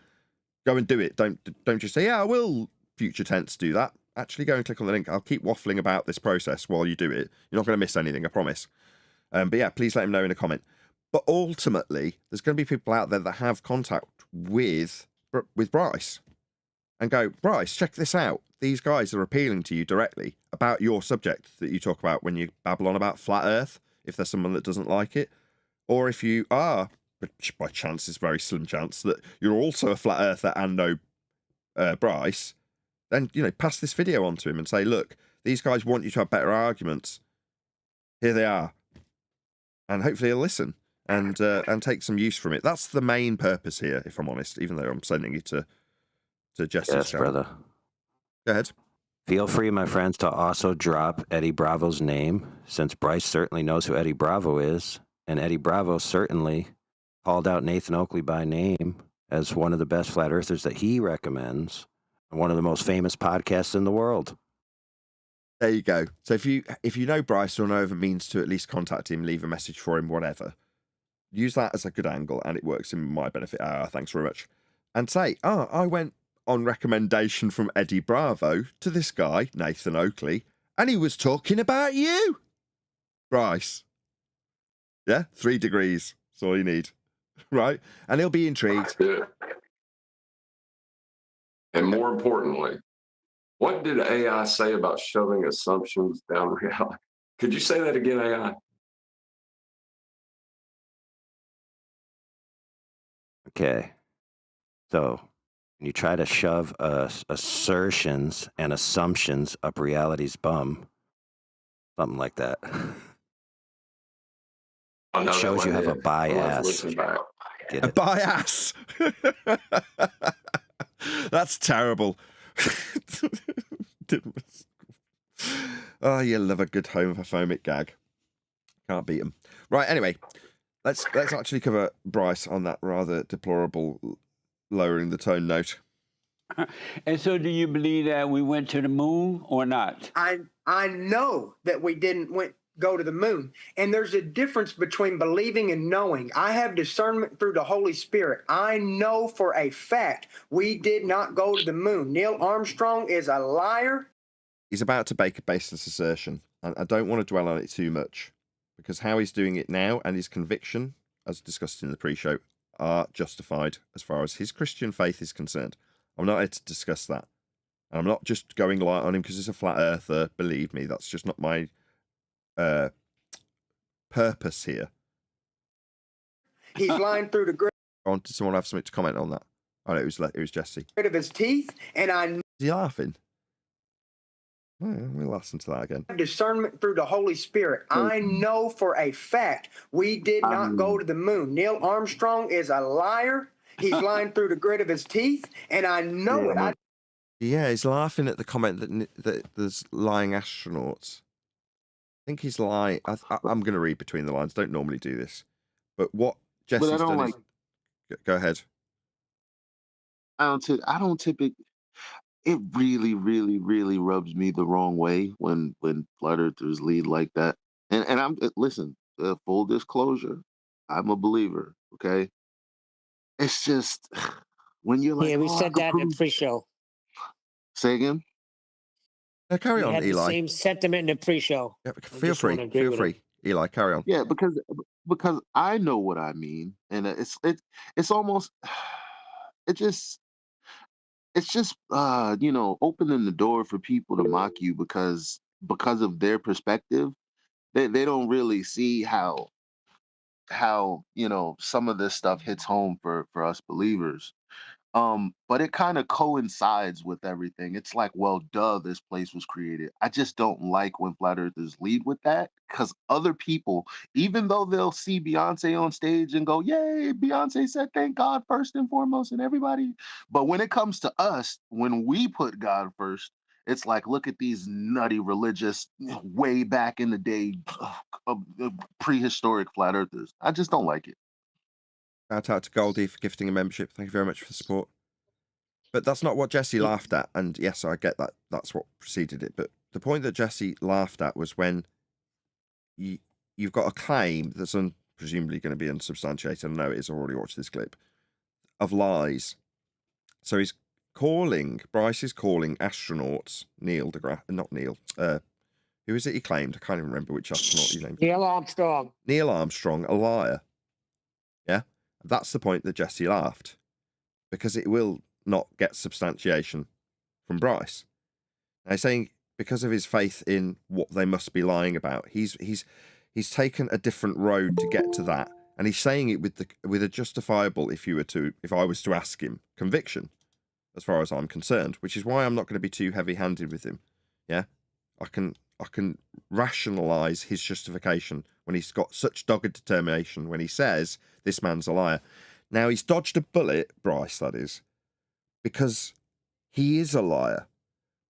go and do it. Don't just say, yeah, I will, future tense, do that. Actually go and click on the link. I'll keep waffling about this process while you do it. You're not going to miss anything, I promise. But yeah, please let him know in a comment. But ultimately, there's going to be people out there that have contact with Bryce and go, Bryce, check this out. These guys are appealing to you directly about your subject that you talk about when you babble on about flat Earth, if there's someone that doesn't like it. Or if you are, which by chance is very slim chance, that you're also a flat earther and know Bryce, then, you know, pass this video on to him and say, look, these guys want you to have better arguments. Here they are. And hopefully he'll listen and take some use from it. That's the main purpose here, if I'm honest, even though I'm sending it to Jesse's Yes, channel. brother. Go ahead. Feel free, my friends, to also drop Eddie Bravo's name, since Bryce certainly knows who Eddie Bravo is, and Eddie Bravo certainly called out Nathan Oakley by name as one of the best flat earthers that he recommends, and one of the most famous podcasts in the world. There you go. So if you know Bryce or know of a means to at least contact him, leave a message for him, whatever, use that as a good angle, and it works in my benefit. Thanks very much. And say, I went on recommendation from Eddie Bravo to this guy, Nathan Oakley, and he was talking about you, Bryce. Yeah, 3 degrees. That's all you need. Right? And he'll be intrigued. Yeah. And more importantly, what did AI say about shoving assumptions down reality? Could you say that again, AI? Okay. So when you try to shove assertions and assumptions up reality's bum, something like that. I know It shows that you one have a did. I'll have to bias. listen back. Get A it? bias. That's terrible. Oh, you love a good homophobic gag. Can't beat them. Right, anyway. Let's actually cover Bryce on that rather deplorable lowering the tone note. And so do you believe that we went to the moon or not? I know that we didn't go to the moon. And there's a difference between believing and knowing. I have discernment through the Holy Spirit. I know for a fact we did not go to the moon. Neil Armstrong is a liar. He's about to make a baseless assertion, and I don't want to dwell on it too much, because how he's doing it now and his conviction, as discussed in the pre-show, are justified as far as his Christian faith is concerned. I'm not here to discuss that. And I'm not just going light on him because he's a flat earther. Believe me, that's just not my purpose here. He's lying through the grit Did someone have something to comment on that? Oh, no, it was Jessie. of his teeth, and I Is he laughing? Oh, yeah, we'll listen to that again. have discernment through the Holy Spirit. I know for a fact we did not go to the moon. Neil Armstrong is a liar. He's lying through the grit of his teeth, and I know it. Yeah, he's laughing at the comment that there's lying astronauts. I think he's lying. I'm going to read between the lines. Don't normally do this, but what Jesse's done is. Go ahead. I don't typically. It really, really, really rubs me the wrong way when flat earthers lead like that. And I'm listen. Full disclosure, I'm a believer. Okay, it's just when you're like, Yeah, we said that in the pre-show. Say again. Carry We on, had Eli. the same sentiment in the pre-show. Yeah, feel free. Eli, carry on. Yeah, because I know what I mean, and it's almost it's just opening the door for people to mock you because of their perspective. They don't really see how some of this stuff hits home for us believers. But it kind of coincides with everything. It's like, well, duh, this place was created. I just don't like when flat earthers lead with that, because other people, even though they'll see Beyonce on stage and go, yay, Beyonce said thank God first and foremost, and everybody. But when it comes to us, when we put God first, it's like, look at these nutty religious, way back in the day, prehistoric flat earthers. I just don't like it. Shout out to Goldie for gifting a membership. Thank you very much for the support. But that's not what Jessie laughed at. And yes, I get that. That's what preceded it. But the point that Jessie laughed at was when you've got a claim that's presumably going to be unsubstantiated. I know it is. I've already watched this clip of lies. So Bryce is calling astronauts, who is it he claimed? I can't even remember which astronaut he named. Neil Armstrong. Neil Armstrong, a liar. Yeah? That's the point that Jessie laughed, because it will not get substantiation from Bryce. Now, he's saying because of his faith in what they must be lying about, he's taken a different road to get to that, and he's saying it with a justifiable, if I was to ask him, conviction, as far as I'm concerned, which is why I'm not going to be too heavy-handed with him. Yeah, I can rationalize his justification when he's got such dogged determination when he says this man's a liar. Now, he's dodged a bullet, Bryce, that is, because he is a liar.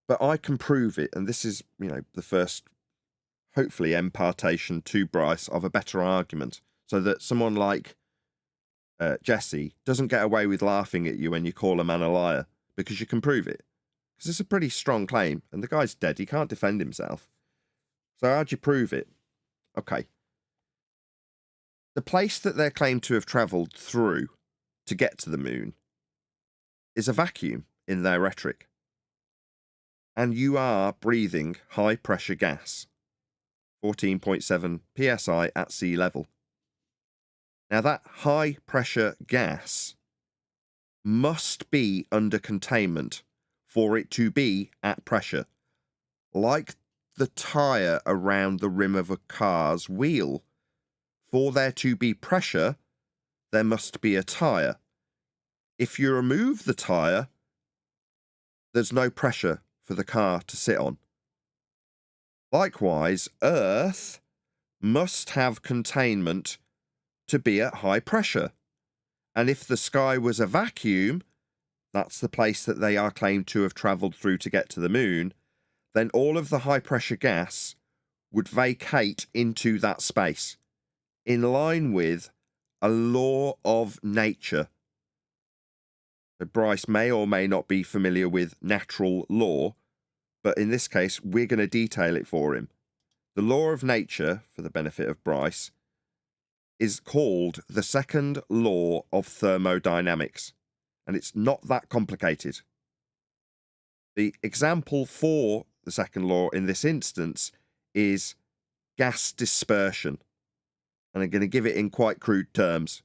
But I can prove it, and this is, the first, hopefully, impartation to Bryce of a better argument, so that someone like Jessie doesn't get away with laughing at you when you call a man a liar, because you can prove it. Because it's a pretty strong claim, and the guy's dead. He can't defend himself. So how'd you prove it? Okay. The place that they're claimed to have travelled through to get to the moon is a vacuum in their rhetoric. And you are breathing high-pressure gas, 14.7 psi at sea level. Now, that high-pressure gas must be under containment for it to be at pressure, like the tyre around the rim of a car's wheel. For there to be pressure, there must be a tyre. If you remove the tyre, there's no pressure for the car to sit on. Likewise, Earth must have containment to be at high pressure. And if the sky was a vacuum, that's the place that they are claimed to have travelled through to get to the moon, then all of the high-pressure gas would vacate into that space, in line with a law of nature. So Bryce may or may not be familiar with natural law, but in this case, we're going to detail it for him. The law of nature, for the benefit of Bryce, is called the second law of thermodynamics, and it's not that complicated. The example for the second law in this instance is gas dispersion, and I'm going to give it in quite crude terms.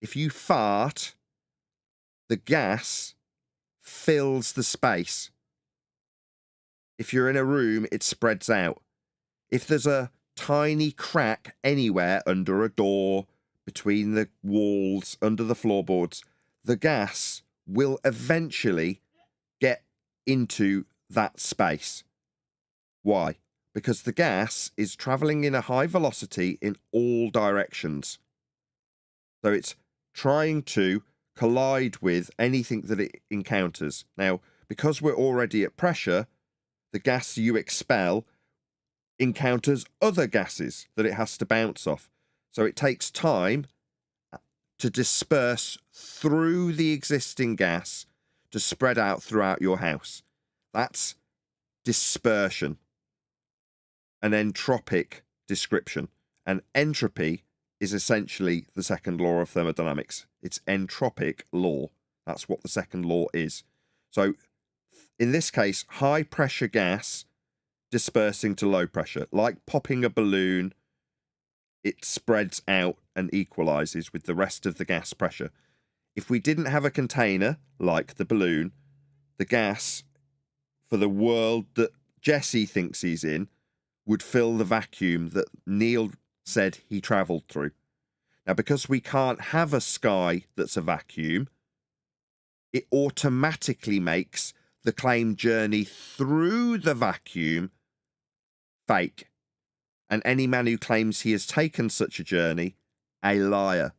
If you fart, the gas fills the space. If you're in a room, it spreads out. If there's a tiny crack anywhere under a door, between the walls, under the floorboards, the gas will eventually get into that space. Why? Because the gas is traveling in a high velocity in all directions. So it's trying to collide with anything that it encounters. Now, because we're already at pressure, the gas you expel encounters other gases that it has to bounce off. So it takes time to disperse through the existing gas to spread out throughout your house. That's dispersion. An entropic description. And entropy is essentially the second law of thermodynamics. It's entropic law. That's what the second law is. So in this case, high pressure gas dispersing to low pressure, like popping a balloon, it spreads out and equalizes with the rest of the gas pressure. If we didn't have a container like the balloon, the gas for the world that Jessie thinks he's in would fill the vacuum that Neil said he travelled through. Now, because we can't have a sky that's a vacuum, it automatically makes the claimed journey through the vacuum fake. And any man who claims he has taken such a journey, a liar.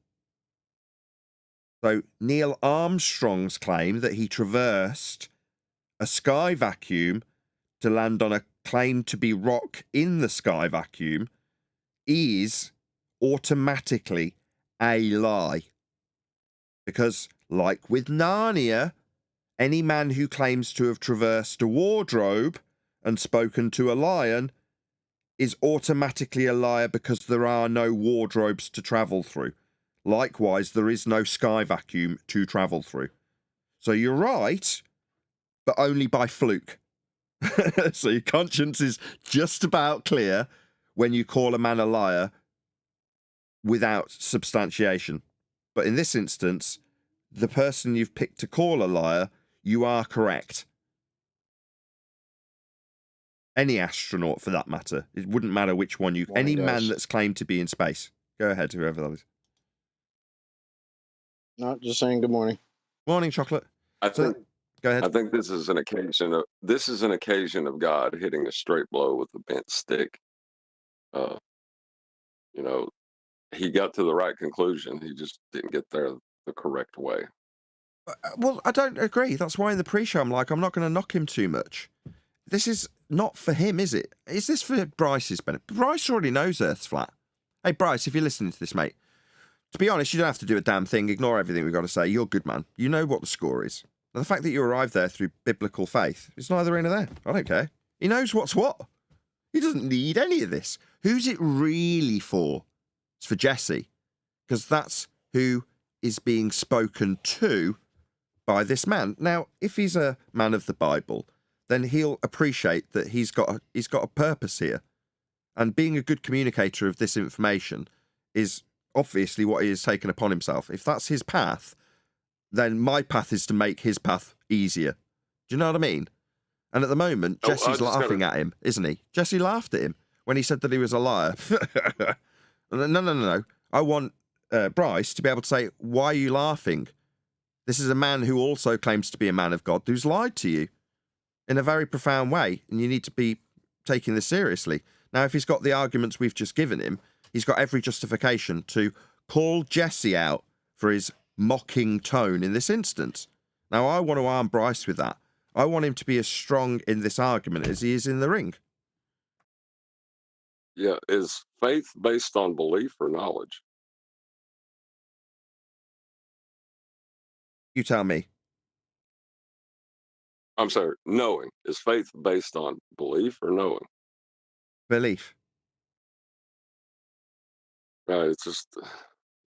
So Neil Armstrong's claim that he traversed a sky vacuum to land on a claimed to be rock in the sky vacuum is automatically a lie. Because, like with Narnia, any man who claims to have traversed a wardrobe and spoken to a lion is automatically a liar because there are no wardrobes to travel through. Likewise, there is no sky vacuum to travel through. So you're right, but only by fluke. So your conscience is just about clear when you call a man a liar without substantiation. But in this instance, the person you've picked to call a liar, you are correct. Any astronaut, for that matter. It wouldn't matter which one you... Any man that's claimed to be in space. Go ahead, whoever that is. Not just saying good morning. Morning, Chocolate. Go ahead. I think this is an occasion of God hitting a straight blow with a bent stick. You know, he got to the right conclusion. He just didn't get there the correct way. Well, I don't agree. That's why in the pre-show I'm like, I'm not going to knock him too much. This is not for him, is it? Is this for Bryce's benefit? Bryce already knows Earth's flat. Hey, Bryce, if you're listening to this, mate, to be honest, you don't have to do a damn thing. Ignore everything we've got to say. You're good, man. You know what the score is. Now, the fact that you arrived there through biblical faith is neither here nor there. I don't care. He knows what's what. He doesn't need any of this. Who's it really for? It's for Jessie, because that's who is being spoken to by this man. Now, if he's a man of the Bible, then he'll appreciate that he's got a purpose here. And being a good communicator of this information is obviously what he has taken upon himself. If that's his path, then my path is to make his path easier. Do you know what I mean? And at the moment, Jesse's laughing at him, isn't he? Jessie laughed at him when he said that he was a liar. No. I want Bryce to be able to say, why are you laughing? This is a man who also claims to be a man of God who's lied to you in a very profound way, and you need to be taking this seriously. Now, if he's got the arguments we've just given him, he's got every justification to call Jessie out for his mocking tone in this instance. Now, I want to arm Bryce with that. I want him to be as strong in this argument as he is in the ring. Yeah, is faith based on belief or knowledge? You tell me. I'm sorry, knowing. Is faith based on belief or knowing? Belief. It's just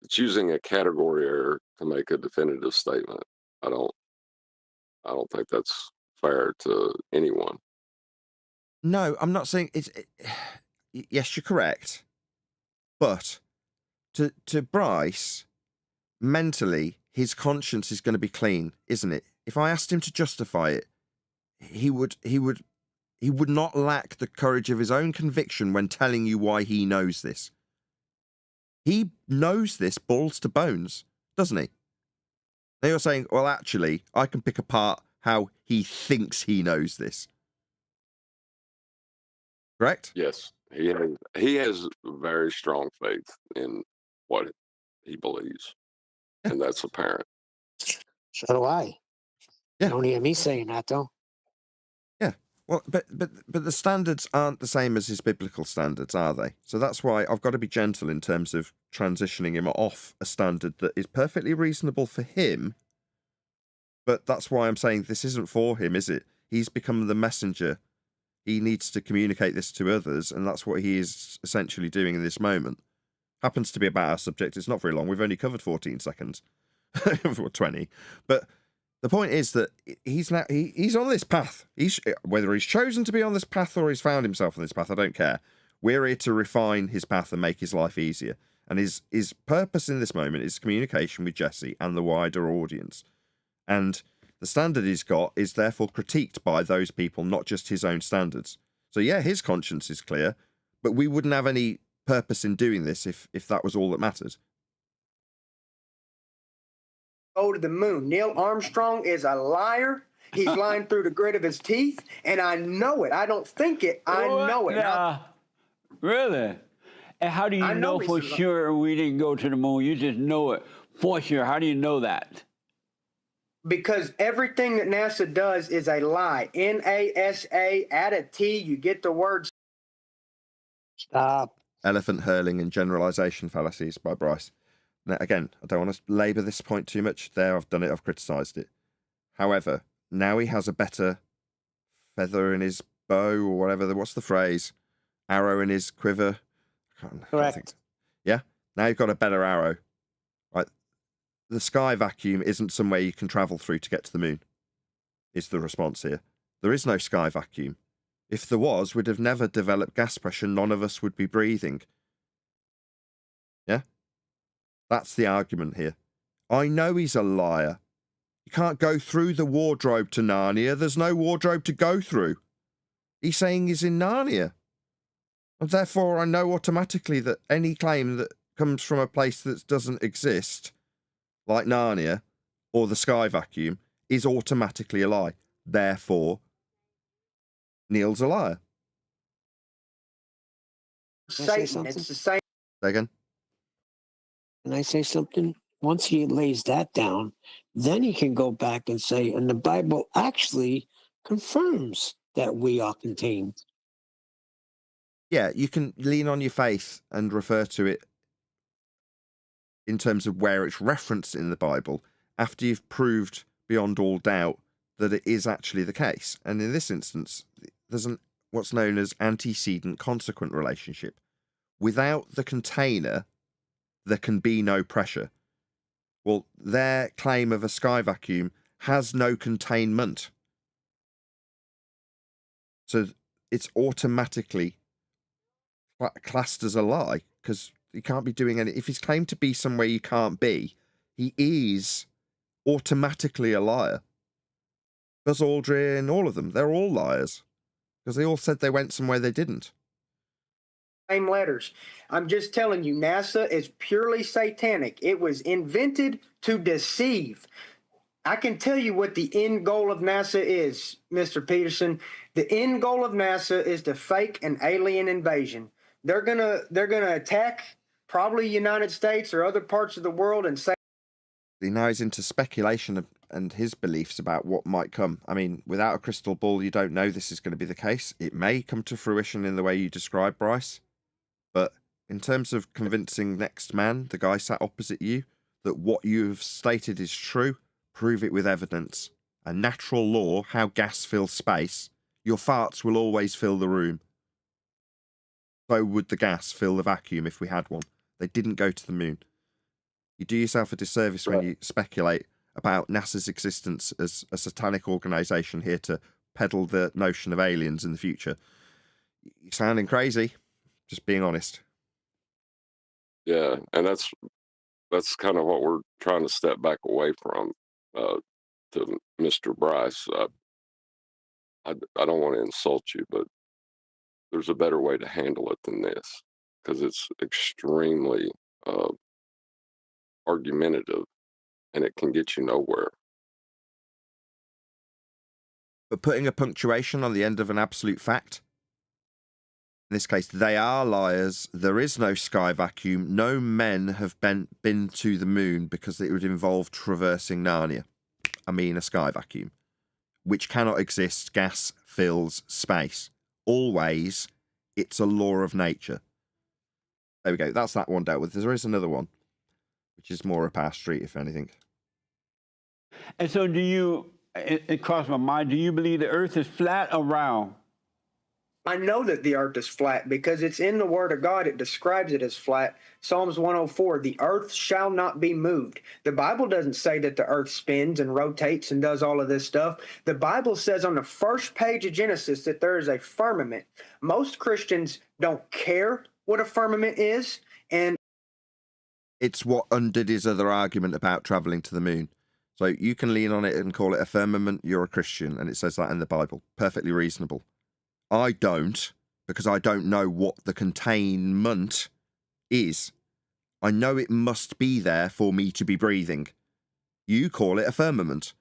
it's using a category error to make a definitive statement. I don't think that's fair to anyone. No, I'm not saying it's. Yes, you're correct. But to Bryce, mentally, his conscience is going to be clean, isn't it? If I asked him to justify it, he would not lack the courage of his own conviction when telling you why he knows this. He knows this balls to bones, doesn't he? Now you're saying, well, actually, I can pick apart how he thinks he knows this. Correct? Yes, he has very strong faith in what he believes, and that's apparent. So do I. Yeah. Don't hear me saying that though. Yeah. Well, but the standards aren't the same as his biblical standards, are they? So that's why I've got to be gentle in terms of transitioning him off a standard that is perfectly reasonable for him. But that's why I'm saying this isn't for him, is it? He's become the messenger. He needs to communicate this to others, and that's what he is essentially doing in this moment. Happens to be about our subject. It's not very long. We've only covered 14 seconds. or 20. But the point is that he's on this path. Whether he's chosen to be on this path or he's found himself on this path, I don't care. We're here to refine his path and make his life easier. And his purpose in this moment is communication with Jessie and the wider audience. And the standard he's got is therefore critiqued by those people, not just his own standards. So yeah, his conscience is clear, but we wouldn't have any purpose in doing this if that was all that mattered. Go to the moon. Neil Armstrong is a liar. He's lying through the grit of his teeth, and I know it. I don't think it. I know it. Really? And how do you know for sure we didn't go to the moon? You just know it for sure. How do you know that? Because everything that NASA does is a lie. NASA, add a T, you get the word. Stop. Elephant hurling and generalization fallacies by Bryce. Now, again, I don't want to labour this point too much. There, I've done it. I've criticised it. However, now he has a better feather in his bow, or whatever. What's the phrase? Arrow in his quiver. Correct. Yeah? Now you've got a better arrow. Right? The sky vacuum isn't somewhere you can travel through to get to the moon, is the response here. There is no sky vacuum. If there was, we'd have never developed gas pressure. None of us would be breathing. Yeah? That's the argument here. I know he's a liar. You can't go through the wardrobe to Narnia. There's no wardrobe to go through. He's saying he's in Narnia. And therefore, I know automatically that any claim that comes from a place that doesn't exist, like Narnia or the sky vacuum, is automatically a lie. Therefore, Neil's a liar. Satan, it's the same. Say again? Can I say something? Once he lays that down, then he can go back and say, and the Bible actually confirms that we are contained. Yeah, you can lean on your faith and refer to it in terms of where it's referenced in the Bible after you've proved beyond all doubt that it is actually the case. And in this instance, there's what's known as antecedent-consequent relationship. Without the container, there can be no pressure. Well, their claim of a sky vacuum has no containment. So it's automatically classed as a lie, because he can't be doing any. If he's claimed to be somewhere you can't be, he is automatically a liar. Buzz Aldrin, all of them, they're all liars, because they all said they went somewhere they didn't. Same letters. I'm just telling you, NASA is purely satanic. It was invented to deceive. I can tell you what the end goal of NASA is, Mr. Peterson. The end goal of NASA is to fake an alien invasion. They're gonna attack probably United States or other parts of the world and say. He now is into speculation and his beliefs about what might come. I mean, without a crystal ball, you don't know this is going to be the case. It may come to fruition in the way you describe, Bryce. But in terms of convincing next man, the guy sat opposite you, that what you've stated is true, prove it with evidence. A natural law, how gas fills space, your farts will always fill the room. So would the gas fill the vacuum if we had one. They didn't go to the moon. You do yourself a disservice when you speculate about NASA's existence as a satanic organisation here to peddle the notion of aliens in the future. You're sounding crazy, just being honest. Yeah, and that's kind of what we're trying to step back away from. To Mr. Bryce, I don't want to insult you, but there's a better way to handle it than this, because it's extremely argumentative, and it can get you nowhere. But putting a punctuation on the end of an absolute fact, in this case, they are liars. There is no sky vacuum. No men have been to the moon because it would involve traversing Narnia. I mean, a sky vacuum, which cannot exist. Gas fills space. Always, it's a law of nature. There we go. That's that one dealt with. There is another one, which is more up our street, if anything. And so do you, it crossed my mind, do you believe the earth is flat or round? I know that the earth is flat because it's in the Word of God. It describes it as flat. Psalms 104, the earth shall not be moved. The Bible doesn't say that the earth spins and rotates and does all of this stuff. The Bible says on the first page of Genesis that there is a firmament. Most Christians don't care what a firmament is. And it's what undid his other argument about travelling to the moon. So you can lean on it and call it a firmament. You're a Christian, and it says that in the Bible. Perfectly reasonable. I don't, because I don't know what the containment is. I know it must be there for me to be breathing. You call it a firmament.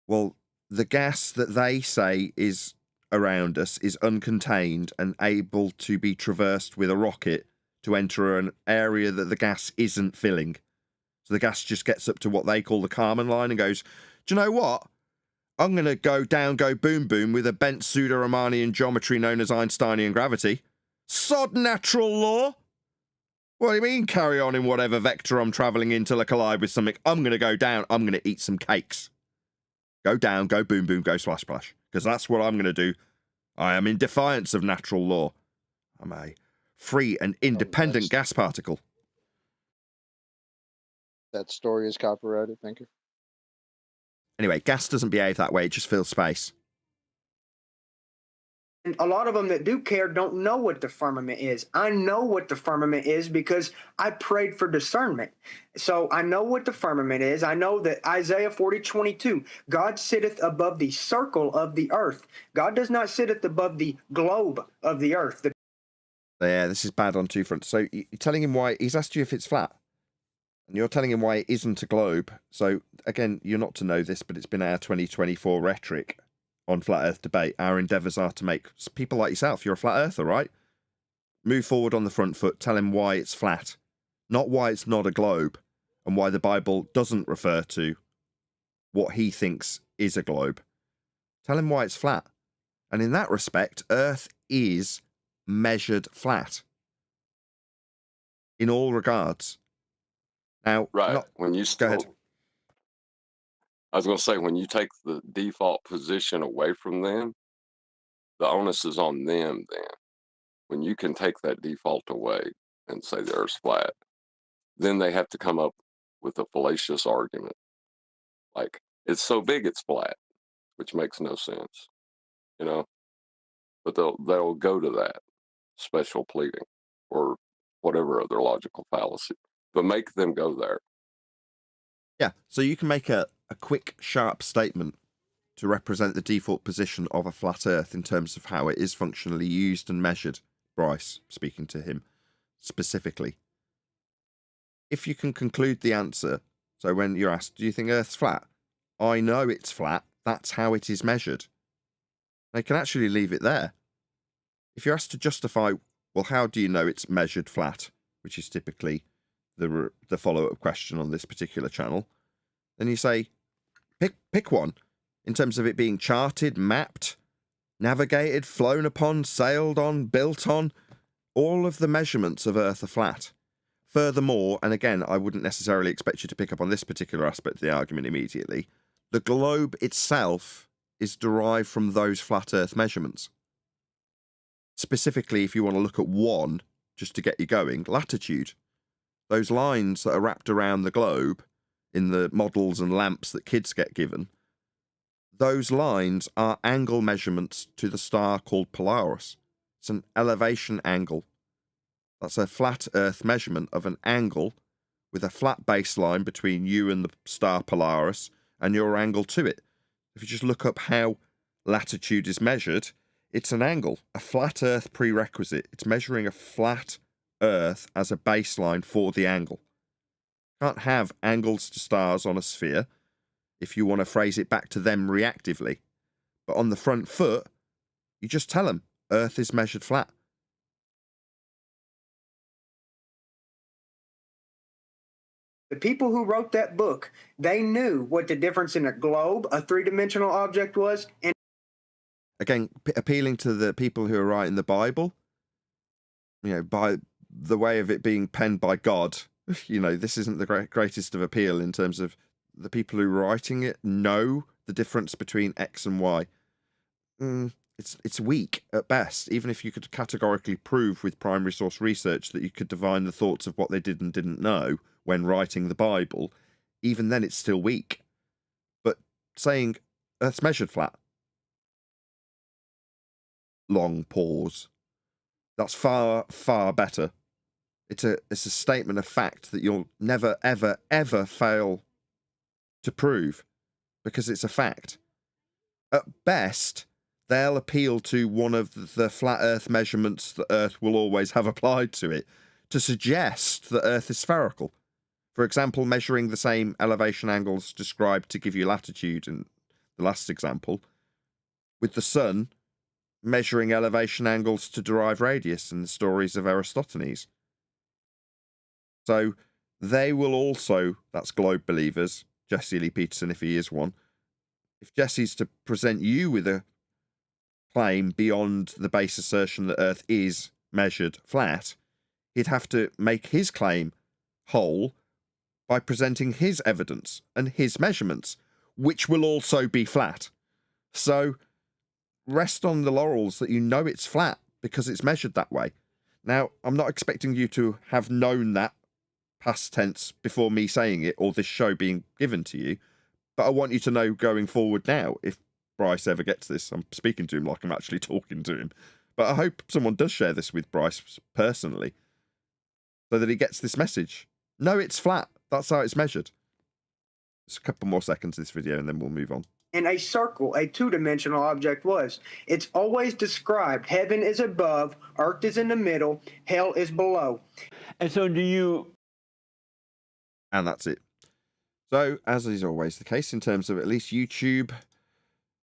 Well, the gas that they say is around us is uncontained and able to be traversed with a rocket to enter an area that the gas isn't filling. So the gas just gets up to what they call the Kármán line and goes, do you know what? I'm going to go down, go boom, boom with a bent pseudo-Riemannian geometry known as Einsteinian gravity. Sod natural law. What do you mean carry on in whatever vector I'm travelling in till I collide with something? I'm going to go down. I'm going to eat some cakes. Go down, go boom, boom, go splash, splash. Because that's what I'm going to do. I am in defiance of natural law. I'm a free and independent gas particle. That story is copyrighted. Thank you. Anyway, gas doesn't behave that way. It just fills space. And a lot of them that do care don't know what the firmament is. I know what the firmament is because I prayed for discernment. So I know what the firmament is. I know that Isaiah 40:22, God sitteth above the circle of the earth. God does not sitteth above the globe of the earth. Yeah, this is bad on two fronts. So you're telling him why he's asked you if it's flat. And you're telling him why it isn't a globe. So, again, you're not to know this, but it's been our 2024 rhetoric on Flat Earth debate. Our endeavours are to make people like yourself, you're a flat earther, right? Move forward on the front foot, tell him why it's flat, not why it's not a globe, and why the Bible doesn't refer to what he thinks is a globe. Tell him why it's flat. And in that respect, Earth is measured flat. In all regards. Now, right. When you go ahead. I was going to say, when you take the default position away from them, the onus is on them then. When you can take that default away and say the Earth's flat, then they have to come up with a fallacious argument. Like, it's so big it's flat, which makes no sense, you know? But they'll go to that special pleading or whatever other logical fallacy. But make them go there. Yeah, so you can make a quick, sharp statement to represent the default position of a flat Earth in terms of how it is functionally used and measured. Bryce, speaking to him specifically. If you can conclude the answer, so when you're asked, do you think Earth's flat? I know it's flat. That's how it is measured. They can actually leave it there. If you're asked to justify, well, how do you know it's measured flat, which is typically the follow-up question on this particular channel, then you say, pick one in terms of it being charted, mapped, navigated, flown upon, sailed on, built on. All of the measurements of Earth are flat. Furthermore, and again, I wouldn't necessarily expect you to pick up on this particular aspect of the argument immediately, the globe itself is derived from those flat Earth measurements. Specifically, if you want to look at one, just to get you going, latitude. Those lines that are wrapped around the globe in the models and lamps that kids get given, those lines are angle measurements to the star called Polaris. It's an elevation angle. That's a flat Earth measurement of an angle with a flat baseline between you and the star Polaris and your angle to it. If you just look up how latitude is measured, it's an angle, a flat Earth prerequisite. It's measuring a flat Earth as a baseline for the angle. Can't have angles to stars on a sphere if you want to phrase it back to them reactively. But on the front foot, you just tell them Earth is measured flat. The people who wrote that book, they knew what the difference in a globe, a three-dimensional object, was. And again, appealing to the people who are writing the Bible, you know, by the way of it being penned by God, you know, this isn't the greatest of appeal in terms of the people who are writing it know the difference between X and Y. It's weak at best, even if you could categorically prove with primary source research that you could divine the thoughts of what they did and didn't know when writing the Bible. Even then, it's still weak. But saying Earth's measured flat, long pause, that's far, far better. It's a statement of fact that you'll never, ever, ever fail to prove because it's a fact. At best, they'll appeal to one of the flat Earth measurements that Earth will always have applied to it to suggest that Earth is spherical. For example, measuring the same elevation angles described to give you latitude in the last example, with the sun measuring elevation angles to derive radius in the stories of Aristophanes. So they will also, that's globe believers, Jessie Lee Peterson if he is one, if Jesse's to present you with a claim beyond the base assertion that Earth is measured flat, he'd have to make his claim whole by presenting his evidence and his measurements, which will also be flat. So rest on the laurels that you know it's flat because it's measured that way. Now, I'm not expecting you to have known that past tense before me saying it or this show being given to you, but I want you to know going forward now, if Bryce ever gets this, I'm speaking to him like I'm actually talking to him, but I hope someone does share this with Bryce personally so that he gets this message. No, it's flat. That's how it's measured. Just a couple more seconds of this video and then we'll move on. in a circle, a two-dimensional object was. It's always described. Heaven is above, earth is in the middle, hell is below. And so do you... And that's it. So, as is always the case in terms of at least YouTube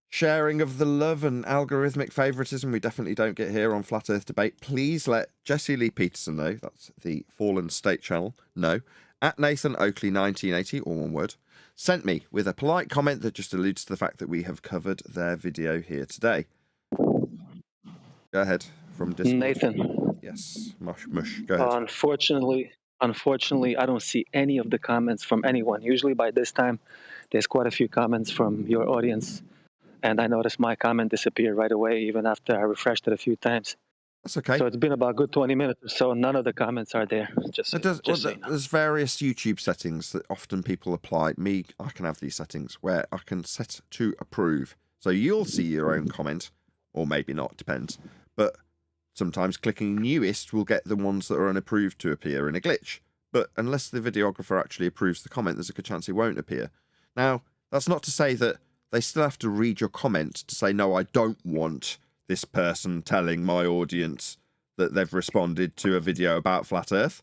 sharing of the love and algorithmic favoritism we definitely don't get here on Flat Earth Debate, please let Jessie Lee Peterson know, that's the Fallen State channel, know, at Nathan Oakley 1980, all one word, sent me with a polite comment that just alludes to the fact that we have covered their video here today. Go ahead, from Discord. Nathan. Yes, mush, go ahead. Unfortunately, I don't see any of the comments from anyone. Usually by this time, there's quite a few comments from your audience. And I noticed my comment disappeared right away, even after I refreshed it a few times. That's okay. So it's been about a good 20 minutes or so. None of the comments are there. There's various YouTube settings that often people apply. I can have these settings where I can set to approve. So you'll see your own comment, or maybe not, depends. But sometimes clicking newest will get the ones that are unapproved to appear in a glitch. But unless the videographer actually approves the comment, there's a good chance it won't appear. Now, that's not to say that they still have to read your comment to say, no, I don't want this person telling my audience that they've responded to a video about Flat Earth.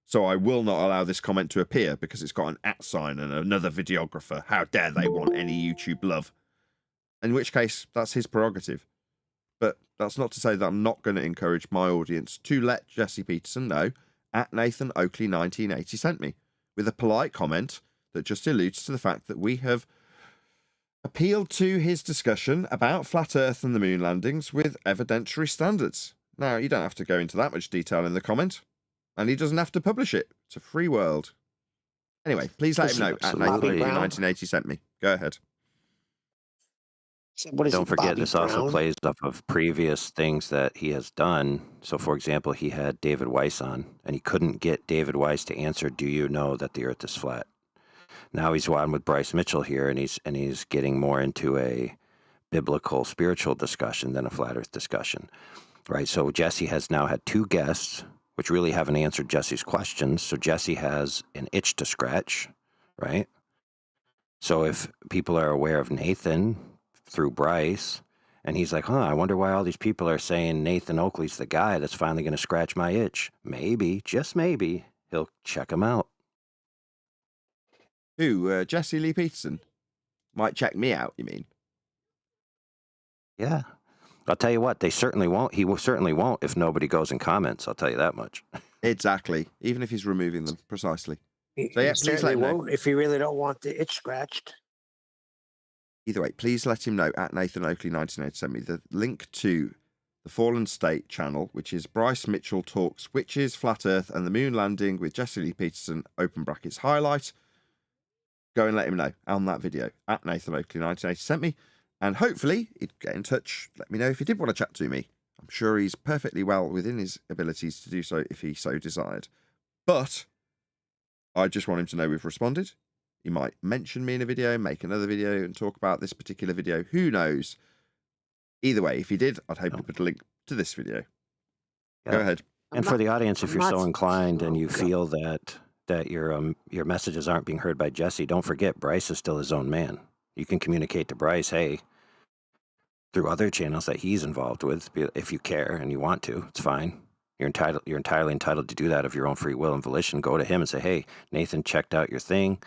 So I will not allow this comment to appear because it's got an @ sign and another videographer. How dare they want any YouTube love? In which case, that's his prerogative. But that's not to say that I'm not going to encourage my audience to let Jessie Peterson know at Nathan Oakley 1980 sent me with a polite comment that just alludes to the fact that we have appealed to his discussion about Flat Earth and the moon landings with evidentiary standards. Now, you don't have to go into that much detail in the comment. And he doesn't have to publish it. It's a free world. Anyway, please let him know at Nathan Absolutely. Oakley 1980 sent me. Go ahead. What is Don't it, forget, Bobby this also Brown? plays off of previous things that he has done. So, for example, he had David Weiss on, and he couldn't get David Weiss to answer, "Do you know that the Earth is flat?" Now he's on with Bryce Mitchell here, and he's getting more into a biblical, spiritual discussion than a flat Earth discussion, right? So Jessie has now had two guests, which really haven't answered Jessie's questions. So Jessie has an itch to scratch, right? So if people are aware of Nathan through Bryce, and he's like, I wonder why all these people are saying Nathan Oakley's the guy that's finally going to scratch my itch. Maybe, just maybe, he'll check him out. Who, Jessie Lee Peterson? Might check me out, you mean? Yeah. I'll tell you what, they certainly won't. He certainly won't if nobody goes and comments. I'll tell you that much. Exactly. Even if he's removing them, precisely. So yeah, He please certainly let him know. won't if you really don't want the itch scratched. Either way, please let him know at Nathan Oakley 1980 sent me the link to the Fallen State channel, which is Bryce Mitchell Talks Witches, Flat Earth, and the Moon Landing with Jessie Lee Peterson, open brackets, highlight. Go and let him know on that video at Nathan Oakley 1980 sent me. And hopefully he'd get in touch, let me know if he did want to chat to me. I'm sure he's perfectly well within his abilities to do so if he so desired. But I just want him to know we've responded. He might mention me in a video, make another video, and talk about this particular video. Who knows? Either way, if he did, I'd hope to put a link to this video. Yeah. Go ahead. And for the audience, if you're so inclined and you feel that your messages aren't being heard by Jessie, don't forget Bryce is still his own man. You can communicate to Bryce, hey, through other channels that he's involved with, if you care and you want to. It's fine. You're entirely entitled to do that of your own free will and volition. Go to him and say, hey, Nathan checked out your thing.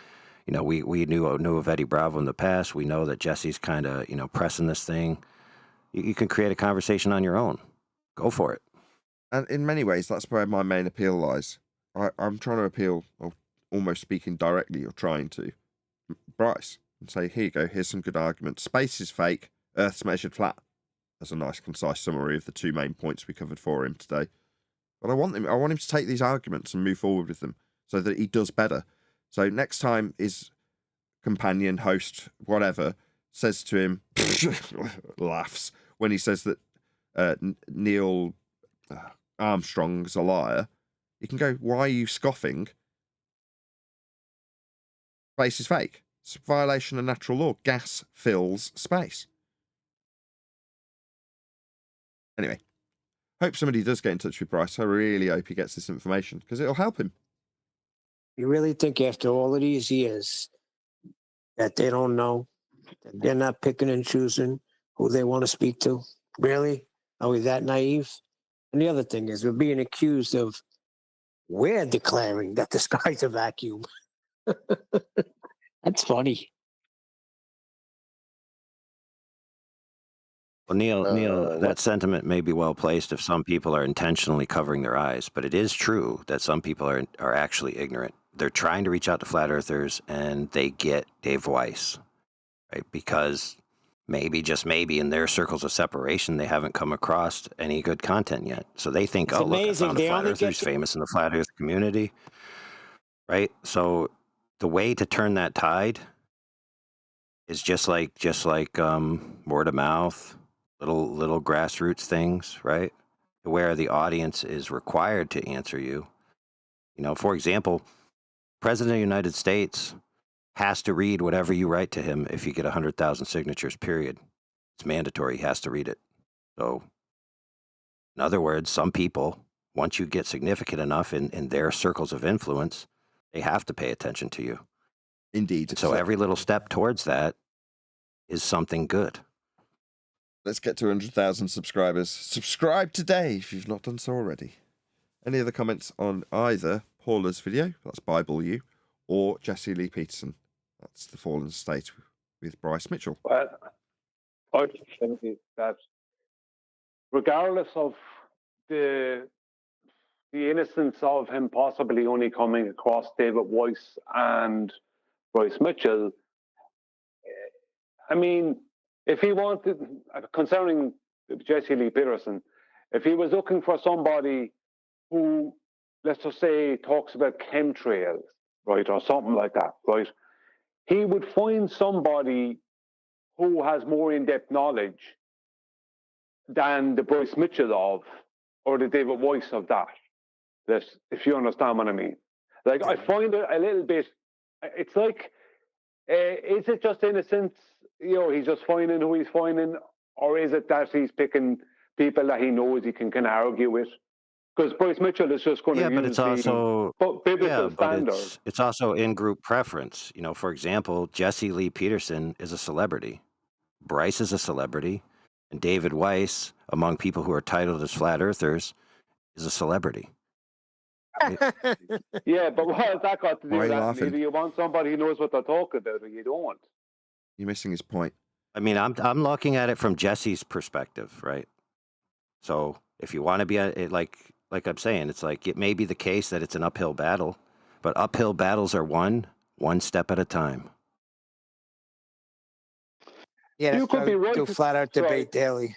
You know, we knew of Eddie Bravo in the past. We know that Jesse's kind of, pressing this thing. You can create a conversation on your own. Go for it. And in many ways, that's where my main appeal lies. I'm trying to appeal, or almost speaking directly, or trying to, Bryce, and say, here you go, here's some good arguments. Space is fake, Earth's measured flat. That's a nice, concise summary of the two main points we covered for him today. But I want him to take these arguments and move forward with them so that he does better. So next time his companion, host, whatever, says to him, laughs, when he says that Neil Armstrong's a liar, he can go, why are you scoffing? Space is fake. It's a violation of natural law. Gas fills space. Anyway, hope somebody does get in touch with Bryce. I really hope he gets this information because it'll help him. You really think after all of these years that they don't know, that they're not picking and choosing who they want to speak to? Really? Are we that naive? And the other thing is, we're being accused of, we're declaring that the sky's a vacuum. That's funny. Well, Neil, that sentiment may be well placed if some people are intentionally covering their eyes, but it is true that some people are actually ignorant. They're trying to reach out to flat earthers, and they get Dave Weiss, right? Because maybe, just maybe, in their circles of separation, they haven't come across any good content yet. So they think, It's oh, look, I amazing. found a They flat only earther who's get famous in the flat earth community, right? So the way to turn that tide is just like word of mouth, little grassroots things, right? Where the audience is required to answer you. For example, President of the United States has to read whatever you write to him if you get 100,000 signatures, period. It's mandatory. He has to read it. So, in other words, some people, once you get significant enough in their circles of influence, they have to pay attention to you. Indeed. And so every little step towards that is something good. Let's get to 100,000 subscribers. Subscribe today if you've not done so already. Any other comments on either Paula's video, that's Bible U, or Jessie Lee Peterson, that's The Fallen State with Bryce Mitchell? Well, I think that regardless of the innocence of him possibly only coming across David Weiss and Bryce Mitchell, I mean, if he wanted, concerning Jessie Lee Peterson, if he was looking for somebody who let's just say, talks about chemtrails, right, or something like that, right, he would find somebody who has more in-depth knowledge than the Bryce Mitchell of, or the David Weiss of that. If you understand what I mean. Like, I find it a little bit, it's like, is it just in a sense, he's just finding who he's finding, or is it that he's picking people that he knows he can argue with? Because Bryce Mitchell is just going to use but it's also biblical but standards. it's also in-group preference. For example, Jessie Lee Peterson is a celebrity. Bryce is a celebrity. And David Weiss, among people who are titled as flat earthers, is a celebrity. Right? Yeah, but what has that got to do Why are with you that? laughing? Either you want somebody who knows what they're talking about, or you don't. You're missing his point. I mean, I'm looking at it from Jesse's perspective, right? So if you want to be like I'm saying, it's like it may be the case that it's an uphill battle, but uphill battles are won one step at a time. Yeah, You could be right. Do flat out debate daily.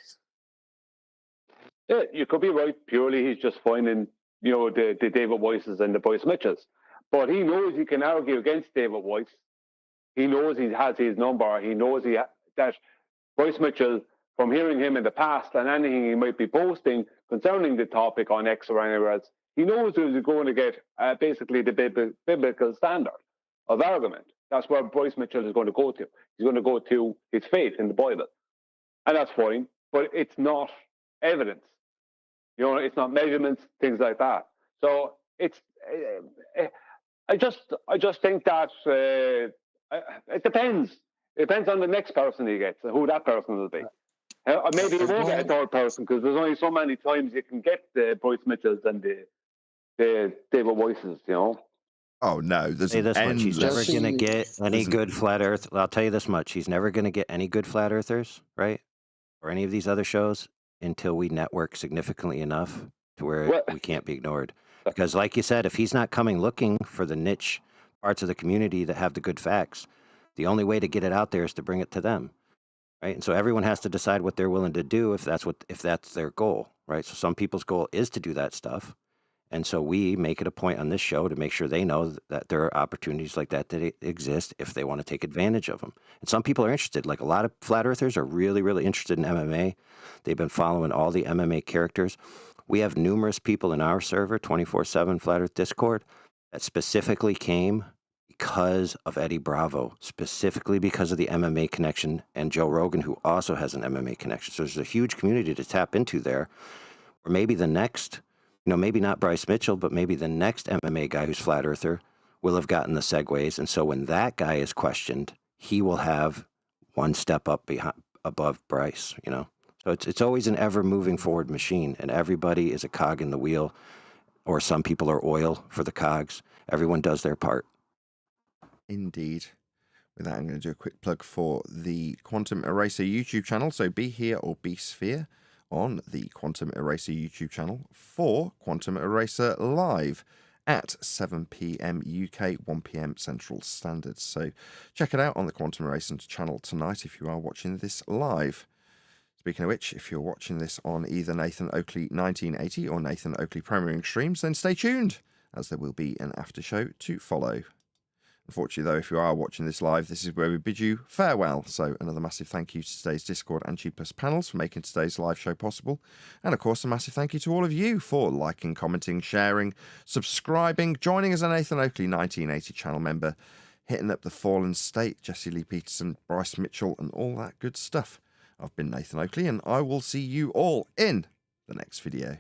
Yeah, you could be right. Purely, he's just finding, the David Weisses and the Bryce Mitchells. But he knows he can argue against David Weiss. He knows he has his number. He knows that Bryce Mitchell, from hearing him in the past and anything he might be posting concerning the topic on X or anywhere else, he knows he's going to get basically the biblical standard of argument. That's where Bryce Mitchell is going to go to. He's going to go to his faith in the Bible. And that's fine, but it's not evidence. It's not measurements, things like that. So it's, I just think that it depends. It depends on the next person he gets, who that person will be. Maybe he won't get a third person because there's only so many times you can get the Bryce Mitchells and the David Weisses, Oh no, there's Say this much: he's never Jesse- going to get any Listen. good flat Earth. I'll tell you this much: he's never going to get any good flat earthers, right, or any of these other shows until we network significantly enough to where we can't be ignored. Because, like you said, if he's not coming looking for the niche parts of the community that have the good facts, the only way to get it out there is to bring it to them, right? And so everyone has to decide what they're willing to do if that's their goal, right? So some people's goal is to do that stuff. And so we make it a point on this show to make sure they know that there are opportunities like that exist if they want to take advantage of them. And some people are interested. Like a lot of flat earthers are really, really interested in MMA. They've been following all the MMA characters. We have numerous people in our server, 24/7 Flat Earth Discord, that specifically came because of Eddie Bravo, specifically because of the MMA connection, and Joe Rogan, who also has an MMA connection. So there's a huge community to tap into there. Or maybe the next... maybe not Bryce Mitchell, but maybe the next MMA guy who's flat earther will have gotten the segues. And so when that guy is questioned, he will have one step up above Bryce, So it's always an ever moving forward machine, and everybody is a cog in the wheel, or some people are oil for the cogs. Everyone does their part. Indeed. With that, I'm going to do a quick plug for the Quantum Eraser YouTube channel. So be here or be sphere on the Quantum Eraser YouTube channel for Quantum Eraser Live at 7 p.m. UK, 1 p.m. Central Standard. So check it out on the Quantum Eraser channel tonight if you are watching this live. Speaking of which, if you're watching this on either Nathan Oakley 1980 or Nathan Oakley Premiering streams, then stay tuned, as there will be an after show to follow. Unfortunately, though, if you are watching this live, this is where we bid you farewell. So another massive thank you to today's Discord and G+ panels for making today's live show possible. And of course, a massive thank you to all of you for liking, commenting, sharing, subscribing, joining as a Nathan Oakley 1980 channel member, hitting up the Fallen State, Jessie Lee Peterson, Bryce Mitchell, and all that good stuff. I've been Nathan Oakley, and I will see you all in the next video.